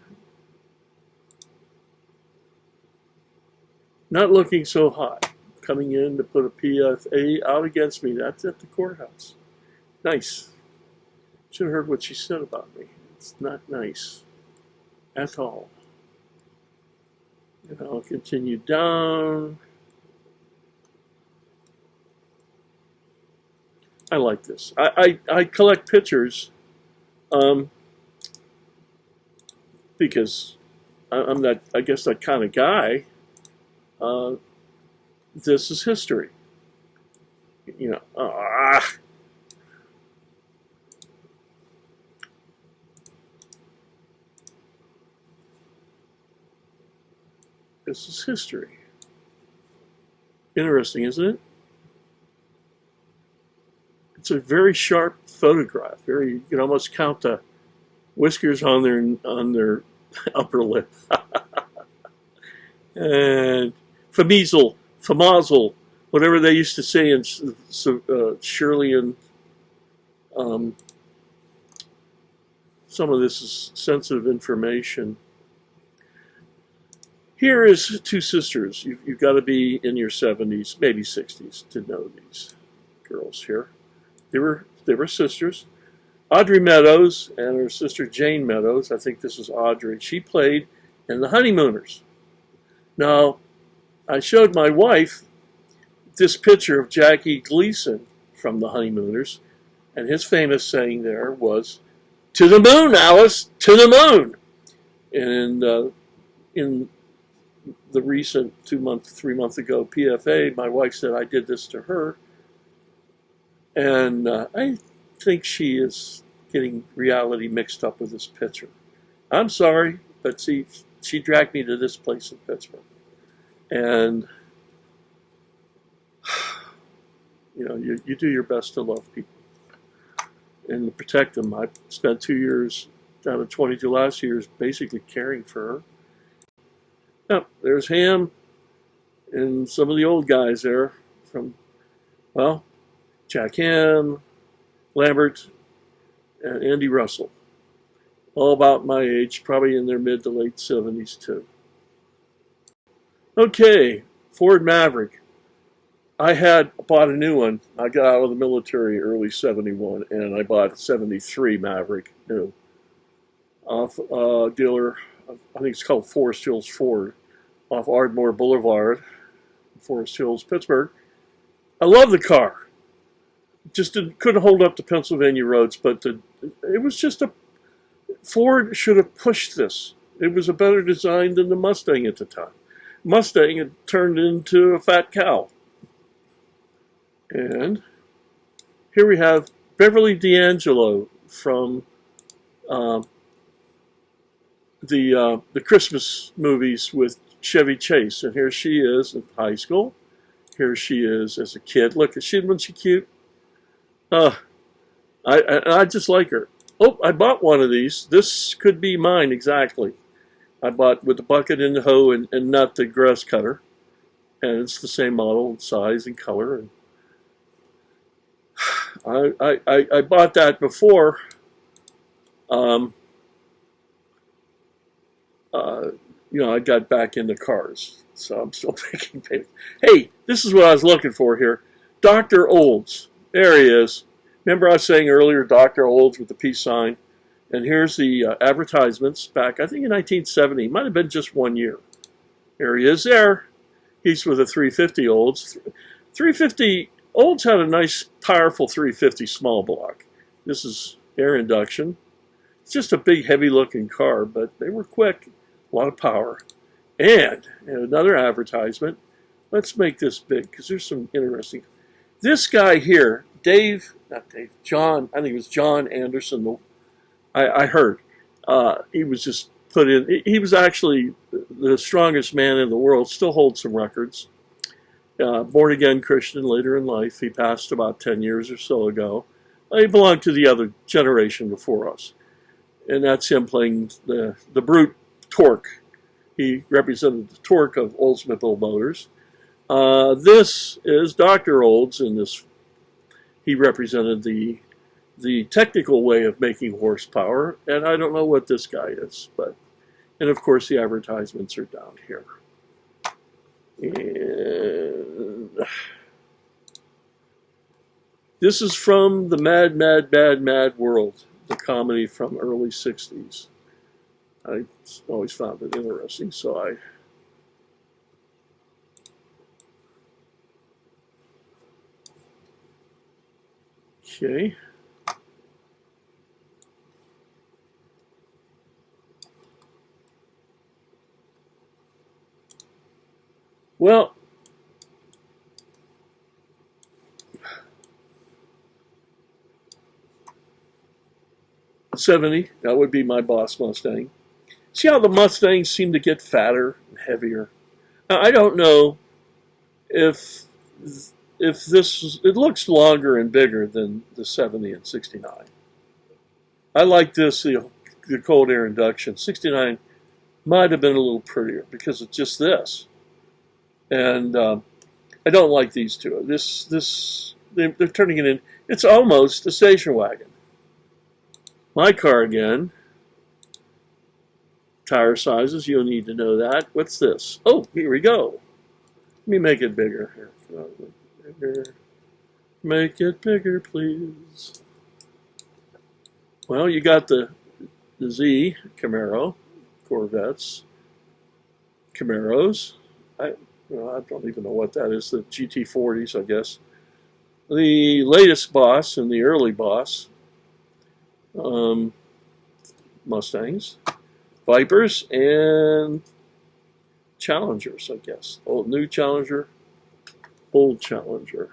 not looking so hot. Coming in to put a PFA out against me. That's at the courthouse. Nice. Should have heard what she said about me. It's not nice at all. And I'll continue down. I like this. I collect pictures because I'm that, I guess, that kind of guy. This is history. You know, this is history. Interesting, isn't it? It's a very sharp photograph. Very, you can almost count the whiskers on their upper lip. And Famazel, whatever they used to say in Shirley, and some of this is sensitive information. Here is two sisters. You've got to be in your 70s, maybe 60s, to know these girls here. They were sisters. Audrey Meadows and her sister Jane Meadows. I think this is Audrey. She played in The Honeymooners. Now, I showed my wife this picture of Jackie Gleason from the Honeymooners, and his famous saying there was, "To the moon, Alice, to the moon." And in the recent 3 months ago PFA, my wife said I did this to her, and I think she is getting reality mixed up with this picture. I'm sorry, but see, she dragged me to this place in Pittsburgh, and you know, you do your best to love people and to protect them. I spent 2 years out of 22 last years basically caring for her. Now, there's Ham and some of the old guys there from, well, Jack Ham, Lambert, and Andy Russell. All about my age, probably in their mid to late 70s too. Okay, Ford Maverick. I had bought a new one. I got out of the military early 71, and I bought a 73 Maverick new off a dealer, I think it's called Forest Hills Ford, off Ardmore Boulevard, Forest Hills, Pittsburgh. I love the car. Just couldn't hold up to Pennsylvania roads, but it was just Ford should have pushed this. It was a better design than the Mustang at the time. Mustang had turned into a fat cow. And here we have Beverly D'Angelo from the Christmas movies with Chevy Chase. And here she is in high school. Here she is as a kid. Look, wasn't she cute? I just like her. Oh, I bought one of these. This could be mine exactly. I bought with the bucket and the hoe and not the grass cutter. And it's the same model, size, and color. And I bought that before you know, I got back into cars, so I'm still making payments. Hey, this is what I was looking for here. Dr. Olds. There he is. Remember I was saying earlier, Dr. Olds with the peace sign? And here's the advertisements back, I think in 1970. Might have been just 1 year. Here he is there. He's with a 350 Olds. 350 Olds had a nice, powerful 350 small block. This is air induction. It's just a big, heavy-looking car, but they were quick. A lot of power. And another advertisement. Let's make this big, because there's some interesting. This guy here, John, I think it was John Anderson, I heard. He was just put in, he was actually the strongest man in the world, still holds some records. Born-again Christian later in life. He passed about 10 years or so ago. He belonged to the other generation before us. And that's him playing the brute torque. He represented the torque of Oldsmobile Motors. This is Dr. Olds, and this he represented the technical way of making horsepower, and I don't know what this guy is, but, and of course the advertisements are down here. And this is from the Mad, Mad, Mad, Mad World, the comedy from early 60s. I always found it interesting, so okay. Well, '70, that would be my boss Mustang. See how the Mustangs seem to get fatter and heavier? Now, I don't know if this, it looks longer and bigger than the 70 and 69. I like this, the cold air induction. 69 might have been a little prettier because it's just this. And I don't like these two. They're turning it in. It's almost a station wagon. My car again. Tire sizes, you'll need to know that. What's this? Oh, here we go. Let me make it bigger. Here. Bigger. Make it bigger, please. Well, you got the Z Camaro, Corvettes, Camaros. I don't even know what that is. The GT40s, I guess. the latest boss and the early boss, Mustangs, Vipers, and Challengers, I guess. Old, new Challenger, old Challenger.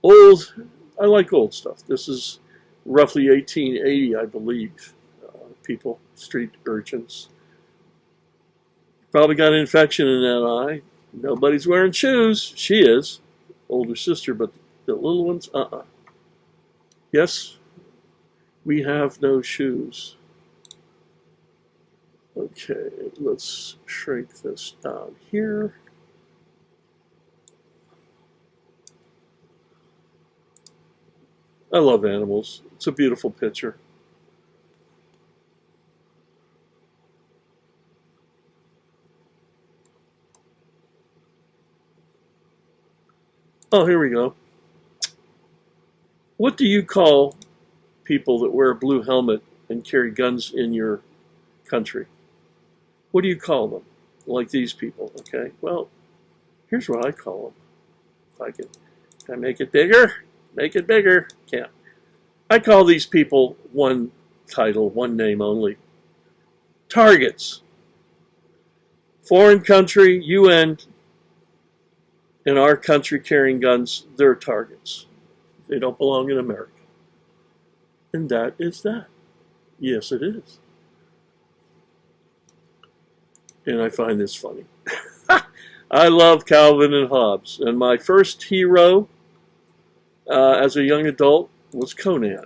Old, I like old stuff. This is roughly 1880, I believe. People, street urchins. Probably got an infection in that eye. Nobody's wearing shoes. She is. Older sister, but the little ones, Yes, we have no shoes. Okay, let's shrink this down here. I love animals. It's a beautiful picture. Oh, here we go. What do you call people that wear a blue helmet and carry guns in your country? What do you call them? Like these people, okay? Well, here's what I call them. Can I make it bigger? Make it bigger. Can't. I call these people one title, one name only. Targets. Foreign country, UN, in our country carrying guns, they're targets. They don't belong in America. And that is that. Yes, it is. And I find this funny. I love Calvin and Hobbes. And my first hero as a young adult was Conan.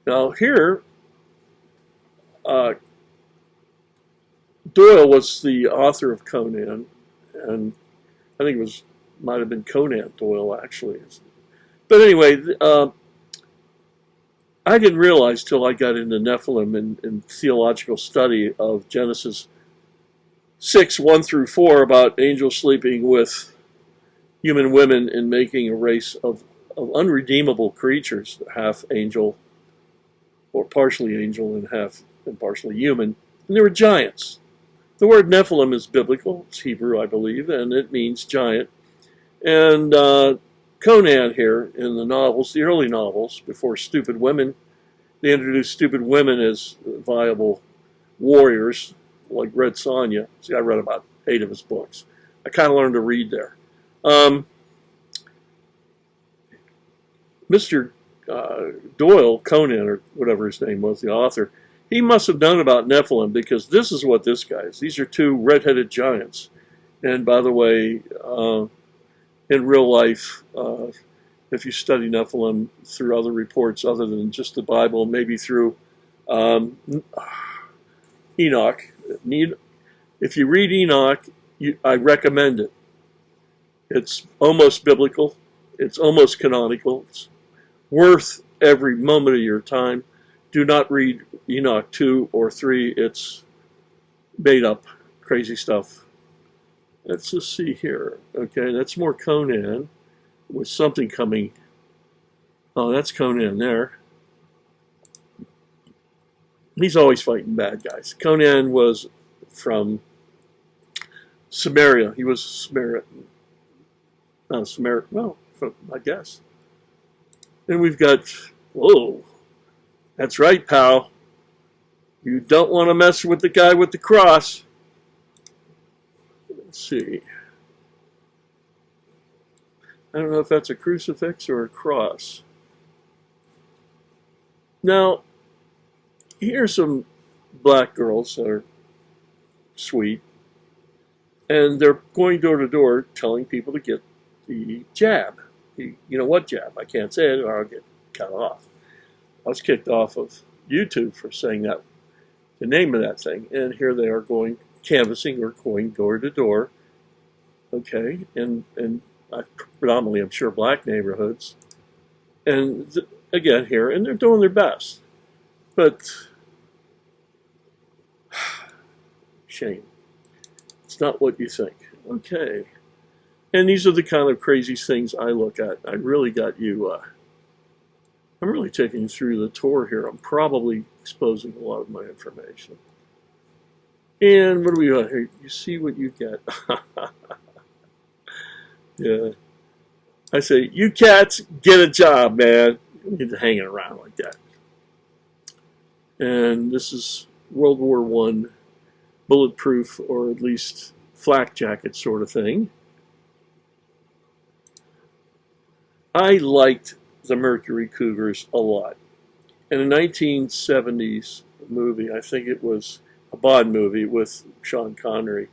Now here, Doyle was the author of Conan, and I think it might have been Conan Doyle actually. But anyway, I didn't realize till I got into Nephilim and theological study of Genesis 6:1-4 about angels sleeping with human women and making a race of unredeemable creatures, half angel or partially angel and partially human, and they were giants. The word Nephilim is biblical. It's Hebrew, I believe, and it means giant. And Conan here in the novels, the early novels, before stupid women, they introduced stupid women as viable warriors, like Red Sonja. See, I read about 8 of his books. I kind of learned to read there. Mr. Doyle, Conan, or whatever his name was, the author, he must have known about Nephilim, because this is what this guy is. These are 2 red-headed giants. And by the way, in real life, if you study Nephilim through other reports other than just the Bible, maybe through Enoch. If you read Enoch, I recommend it. It's almost biblical. It's almost canonical. It's worth every moment of your time. Do not read Enoch 2 or 3. It's made up, crazy stuff. Let's just see here. Okay, that's more Conan with something coming. Oh, that's Conan there. He's always fighting bad guys. Conan was from Samaria. He was Samaritan. Samaritan, well, I guess. And we've got, whoa, that's right, pal. You don't want to mess with the guy with the cross. Let's see. I don't know if that's a crucifix or a cross. Now, here's some black girls that are sweet, and they're going door to door telling people to get the jab. You know what jab? I can't say it or I'll get cut off. I was kicked off of YouTube for saying that, the name of that thing, and here they are going canvassing or going door to door, okay, and predominantly, I'm sure, black neighborhoods, and again here, and they're doing their best, but shame. It's not what you think. Okay. And these are the kind of crazy things I look at. I really got you, I'm really taking you through the tour here. I'm probably exposing a lot of my information. And what do we got here? You see what you get. Yeah. I say, you cats, get a job, man. You need to hang around like that. And this is World War I, bulletproof, or at least flak jacket sort of thing. I liked the Mercury Cougars a lot. In a 1970s movie, I think it was a Bond movie with Sean Connery,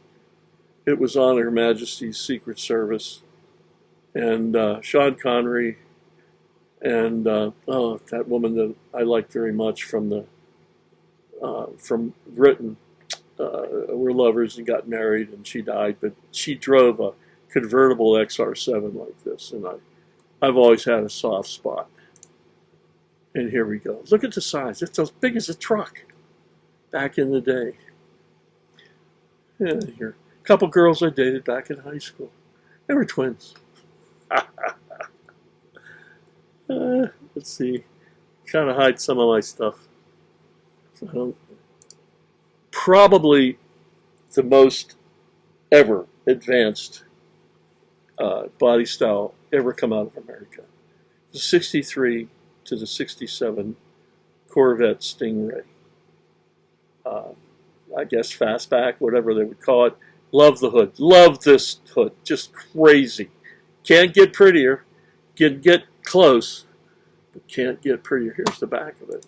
it was on Her Majesty's Secret Service. And Sean Connery and that woman that I liked very much from Britain were lovers and got married, and she died. But she drove a convertible XR7 like this, and I've always had a soft spot. And here we go. Look at the size. It's as big as a truck back in the day. Yeah, here. A couple girls I dated back in high school. They were twins. Let's see. Trying to hide some of my stuff. So probably the most ever advanced body style ever come out of America. The 63 to the 67 Corvette Stingray. I guess fastback, whatever they would call it. Love the hood. Love this hood. Just crazy. Can't get prettier. Get close, but can't get prettier. Here's the back of it.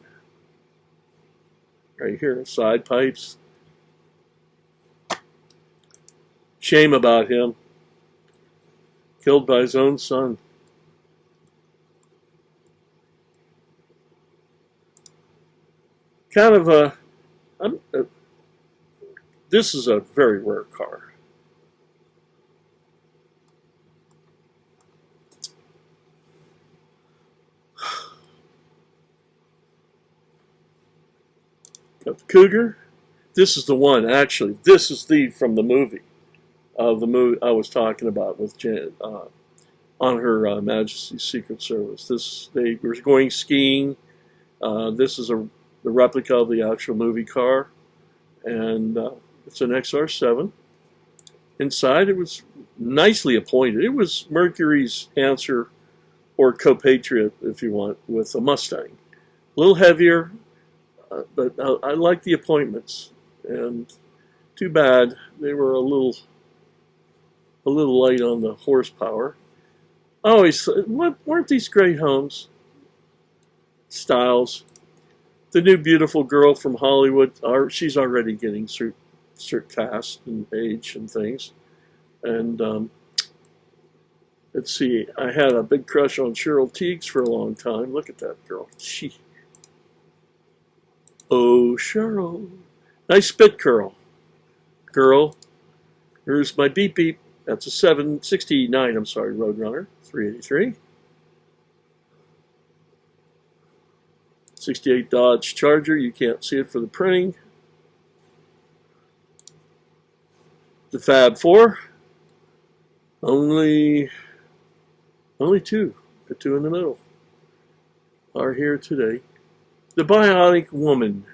Right here, side pipes. Shame about him. Killed by his own son. Kind of a this is a very rare car. Got the Cougar. This is the one, actually. This is from the movie. The movie I was talking about with Jan, on Her Majesty's Secret Service. They were going skiing. This is the replica of the actual movie car, and it's an XR7. Inside, it was nicely appointed. It was Mercury's answer, or compatriot, if you want, with a Mustang. A little heavier, but I like the appointments. And too bad they were a little light on the horsepower. I always weren't these great homes? Styles. The new beautiful girl from Hollywood, she's already getting surpassed in age and things. And let's see, I had a big crush on Cheryl Tiegs for a long time. Look at that girl. Oh, Cheryl. Nice spit curl. Girl. Here's my beep beep. That's a 769, I'm sorry, Roadrunner. 383. 68 Dodge Charger. You can't see it for the printing. The Fab 4. Only two. The two in the middle are here today. The Bionic Woman.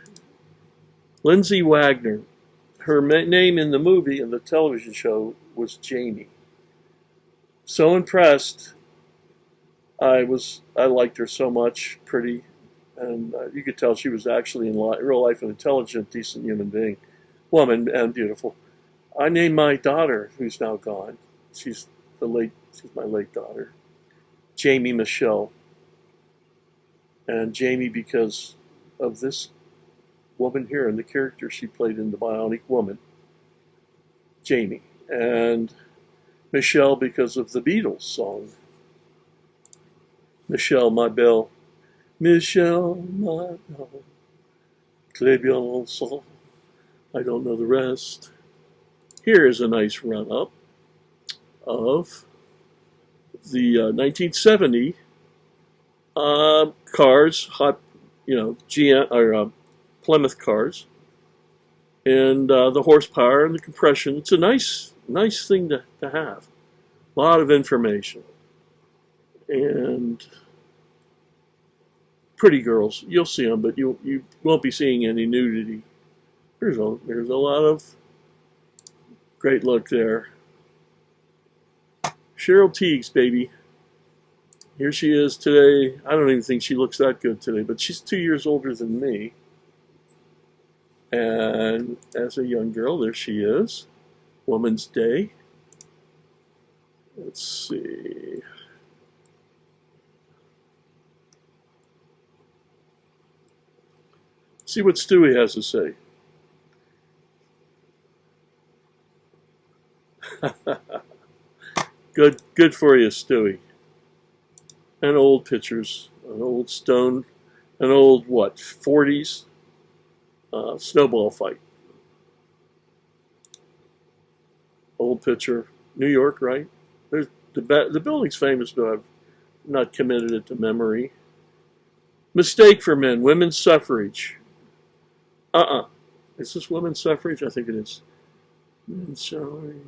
Lindsay Wagner. Her name in the movie and the television show was Jamie. So impressed. I liked her so much. Pretty. And you could tell she was actually in real life an intelligent, decent human being. Woman, and beautiful. I named my daughter, who's now gone. She's my late daughter. Jamie Michelle. And Jamie because of this woman here and the character she played in The Bionic Woman. Jamie. And Michelle because of the Beatles song. Michelle, my belle. Michelle, my belle. Très bien ensemble. I don't know the rest. Here is a nice run-up of the 1970 cars, GM or Plymouth cars, and the horsepower and the compression. It's a nice thing to have. A lot of information and pretty girls. You'll see them, but you won't be seeing any nudity. There's a lot of great look there. Cheryl Teagues, baby. Here she is today. I don't even think she looks that good today, but she's 2 years older than me. And as a young girl, there she is. Woman's Day. Let's see. See what Stewie has to say. Good for you, Stewie. And old pictures, an old stone, an old what, 40s snowball fight. Old picture, New York, right? There's the building's famous, but I've not committed it to memory. Mistake for men, women's suffrage. Is this women's suffrage? I think it is. Sorry.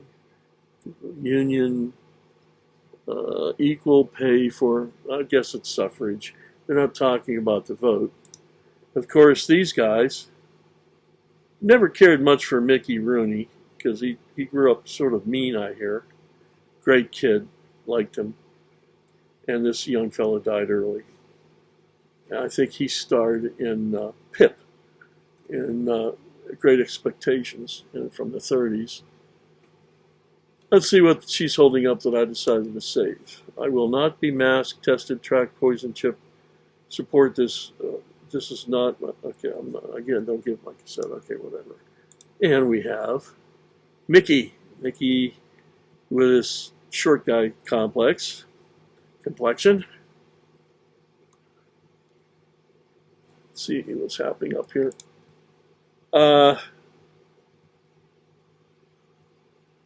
Union, equal pay for, I guess it's suffrage. They're not talking about the vote. Of course, these guys never cared much for Mickey Rooney because he grew up sort of mean, I hear. Great kid, liked him. And this young fella died early. I think he starred in Pip in Great Expectations from the 30s. Let's see what she's holding up that I decided to save. I will not be masked, tested, tracked, poison, chip. Support this. This is not, okay, I'm not, again, don't give my consent. Okay, whatever. And we have Mickey with his short guy complexion. Let's see what's happening up here.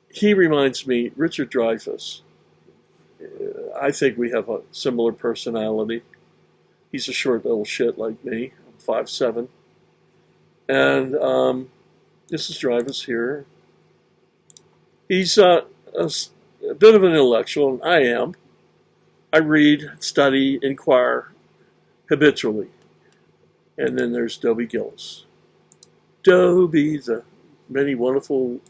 He reminds me, Richard Dreyfuss. I think we have a similar personality. He's a short little shit like me. I'm 5'7". And this is Dreyfuss here. He's a bit of an intellectual, and I am. I read, study, inquire habitually. And then there's Dobie Gillis. Dobie, the many wonderful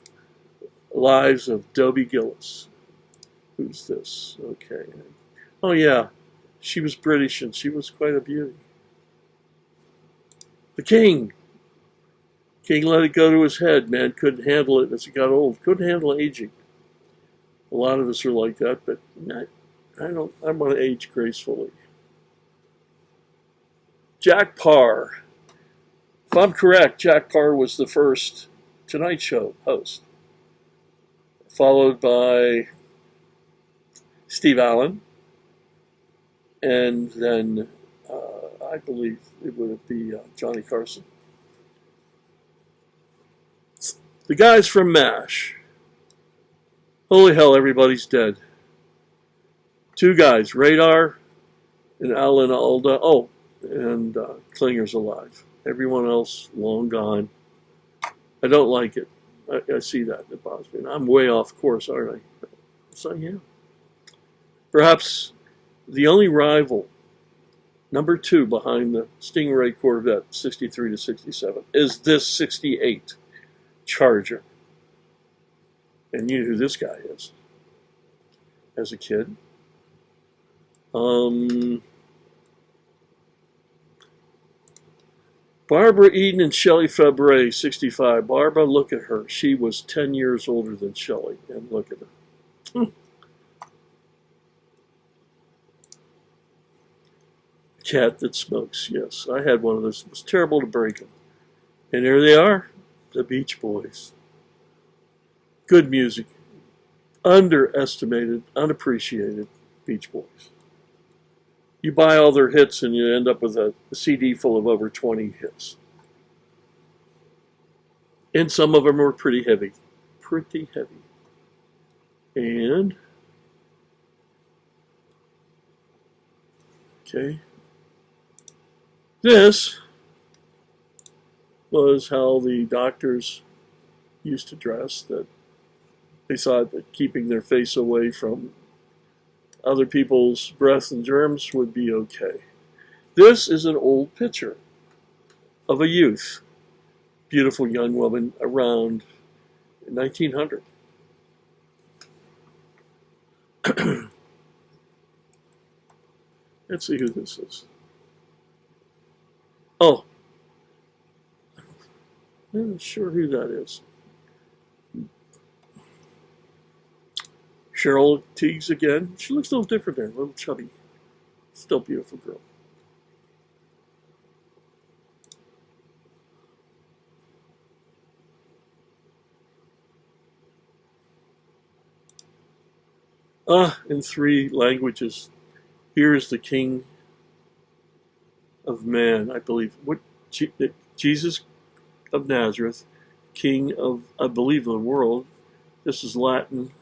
lives of Dobie Gillis. Who's this? Okay. Oh, yeah. She was British, and she was quite a beauty. The King. King let it go to his head, man. Couldn't handle it as he got old. Couldn't handle aging. A lot of us are like that, but I want to age gracefully. Jack Parr. If I'm correct, Jack Parr was the first Tonight Show host, followed by Steve Allen, and then I believe it would be Johnny Carson. The guys from MASH. Holy hell, everybody's dead. Two guys, Radar and Alan Alda. Oh, and Klinger's alive. Everyone else long gone. I don't like it. I see that. It bothers me. And I'm way off course, aren't I? So yeah. Perhaps the only rival, number 2 behind the Stingray Corvette 63 to 67, is this 68 Charger. And you know who this guy is as a kid. Barbara Eden and Shelley Fabre, 65. Barbara, look at her. She was 10 years older than Shelley. And look at her. Cat that smokes, yes. I had one of those. It was terrible to break them. And there they are, the Beach Boys. Good music. Underestimated, unappreciated Beach Boys. You buy all their hits and you end up with a CD full of over 20 hits. And some of them were pretty heavy. Pretty heavy. And, okay. This was how the doctors used to dress, that they thought that keeping their face away from other people's breath and germs would be okay. This is an old picture of a youth, beautiful young woman around 1900. Let's see who this is. Oh, I'm not sure who that is. Cheryl Teagues again. She looks a little different there, a little chubby. Still beautiful girl. In 3 languages. Here is the King of Man, I believe. What Jesus of Nazareth, King of, I believe, the world. This is Latin.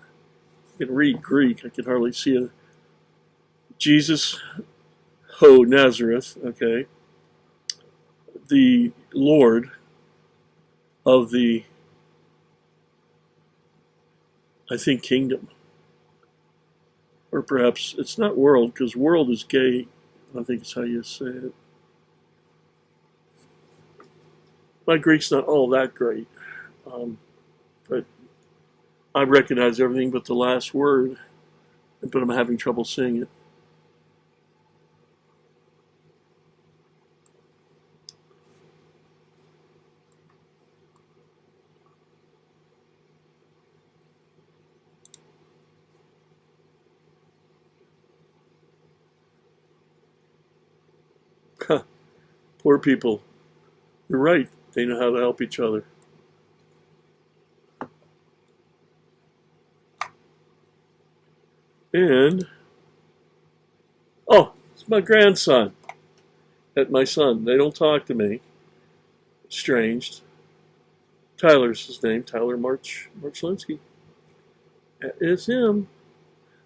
I can read Greek. I can hardly see it. Jesus, ho Nazareth. Okay. The Lord of the, I think, kingdom. Or perhaps it's not world, because world is gay. I think it's how you say it. My Greek's not all that great, but I recognize everything but the last word, but I'm having trouble saying it. Poor people. You're right. They know how to help each other. And, oh, it's my grandson. And my son. They don't talk to me. Estranged. Tyler's his name. Tyler Marchlinsky. That is him.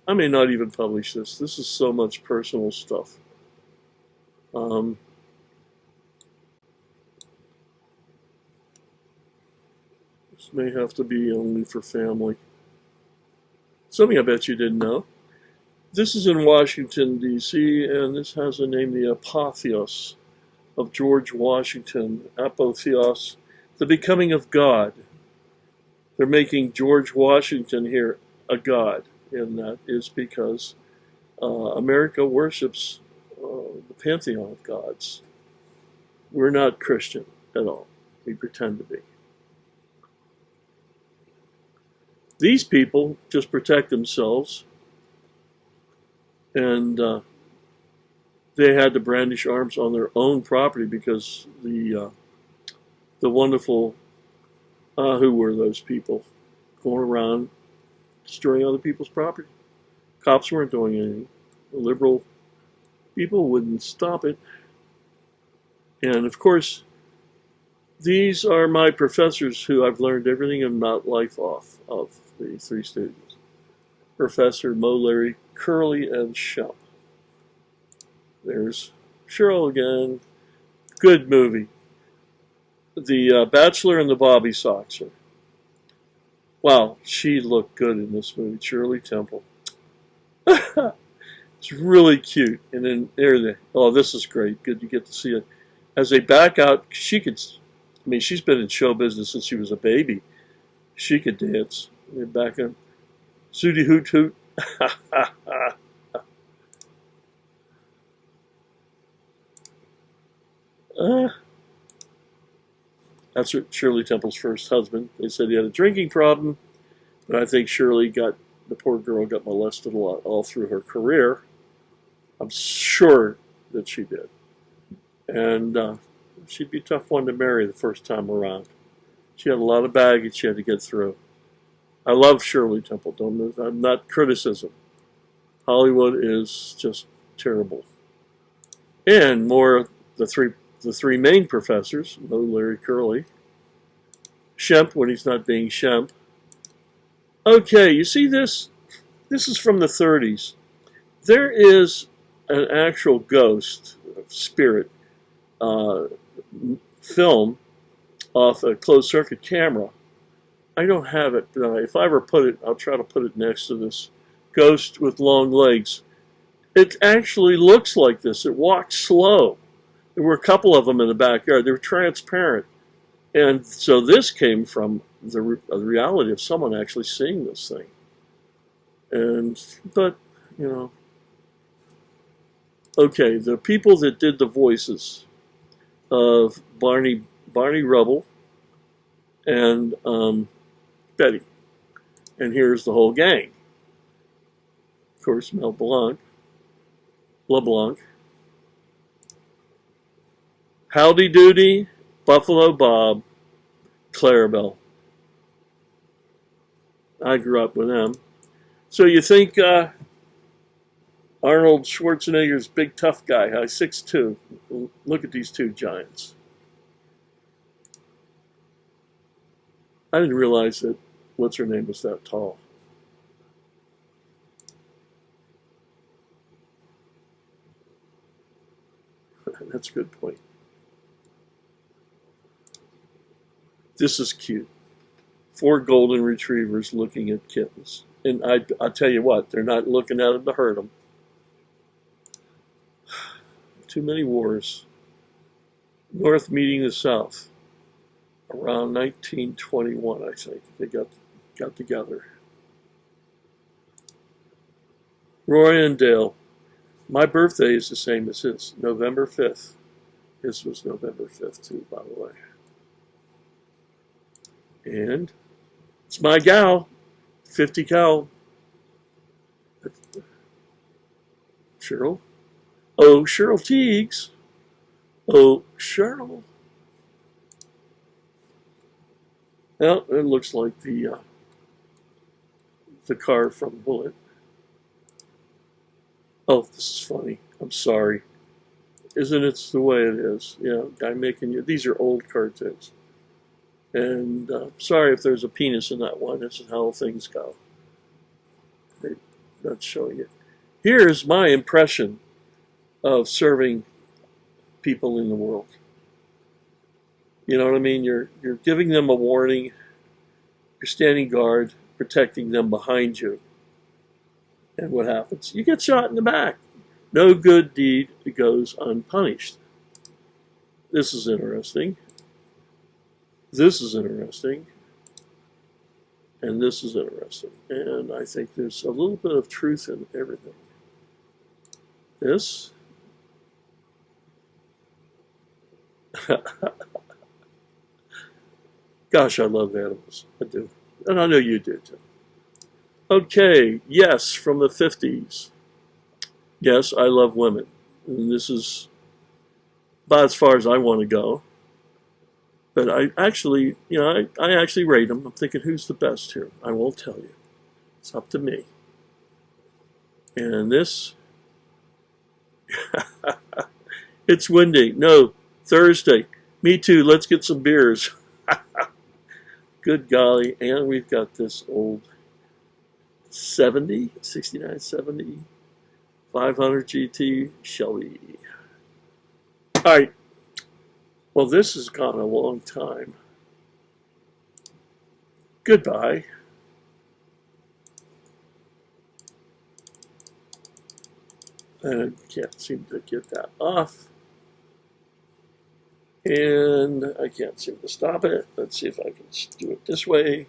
I may not even publish this. This is so much personal stuff. This may have to be only for family. Something I bet you didn't know. This is in Washington, D.C., and this has a name, the Apotheos of George Washington. Apotheos, the becoming of God. They're making George Washington here a god, and that is because America worships the pantheon of gods. We're not Christian at all. We pretend to be. These people just protect themselves, and they had to brandish arms on their own property because the wonderful, who were those people going around destroying other people's property? Cops weren't doing anything. The liberal people wouldn't stop it. And of course, these are my professors who I've learned everything about life off of, the Three Stooges. Professor Mo, Larry, Curly, and Shemp. There's Cheryl again. Good movie. The Bachelor and the Bobby Soxer. Wow, she looked good in this movie, Shirley Temple. It's really cute. And then there they, oh, this is great. Good, you get to see it. As they back out, she could, I mean, she's been in show business since she was a baby. She could dance. They back up. Sooty hoot hoot. That's Shirley Temple's first husband. They said he had a drinking problem, but I think Shirley got, the poor girl got molested a lot all through her career. I'm sure that she did. And she'd be a tough one to marry the first time around. She had a lot of baggage she had to get through. I love Shirley Temple. I'm not criticism. Hollywood is just terrible. And more, the three main professors, Mo, Larry, Curly. Shemp when he's not being Shemp. Okay, you see this? This is from the 30s. There is an actual ghost, spirit, film off a closed circuit camera. I don't have it, but if I ever put it, I'll try to put it next to this ghost with long legs. It actually looks like this. It walks slow. There were a couple of them in the backyard. They were transparent. And so this came from the reality of someone actually seeing this thing. But, okay, the people that did the voices of Barney Rubble and Betty. And here's the whole gang. Of course, Mel LeBlanc, Howdy Doody, Buffalo Bob, Clarabelle. I grew up with them. So you think Arnold Schwarzenegger's big tough guy, 6'2". Look at these two giants. I didn't realize that what's her name was that tall. That's a good point. This is cute. 4 golden retrievers looking at kittens. And I'll tell you what, they're not looking at them to hurt them. Too many wars. North meeting the South. Around 1921, I think, they got together. Roy and Dale. My birthday is the same as his, November 5th. His was November 5th, too, by the way. And it's my gal, 50 cal. Cheryl. Oh, Cheryl Teagues. Oh, Cheryl. Well, it looks like the car from Bullet. Oh, this is funny. I'm sorry. Isn't it the way it is? Guy making you. These are old cartoons. And sorry if there's a penis in that one. This is how things go. They're not showing it. Here's my impression of serving people in the world. You know what I mean? You're giving them a warning. You're standing guard, protecting them behind you. And what happens? You get shot in the back. No good deed goes unpunished. This is interesting. This is interesting. And this is interesting. And I think there's a little bit of truth in everything. This. Gosh, I love animals. I do. And I know you do too. Okay, yes, from the 50s. Yes, I love women. And this is about as far as I want to go. But I actually, I actually rate them. I'm thinking, who's the best here? I won't tell you. It's up to me. And this, it's windy. No, Thursday. Me too. Let's get some beers. Good golly. And we've got this old 69, 70, 500 GT Shelby. All right. Well, this has gone a long time. Goodbye. And I can't seem to get that off. And I can't seem to stop it. Let's see if I can do it this way.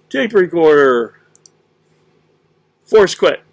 Tape recorder. Force quit.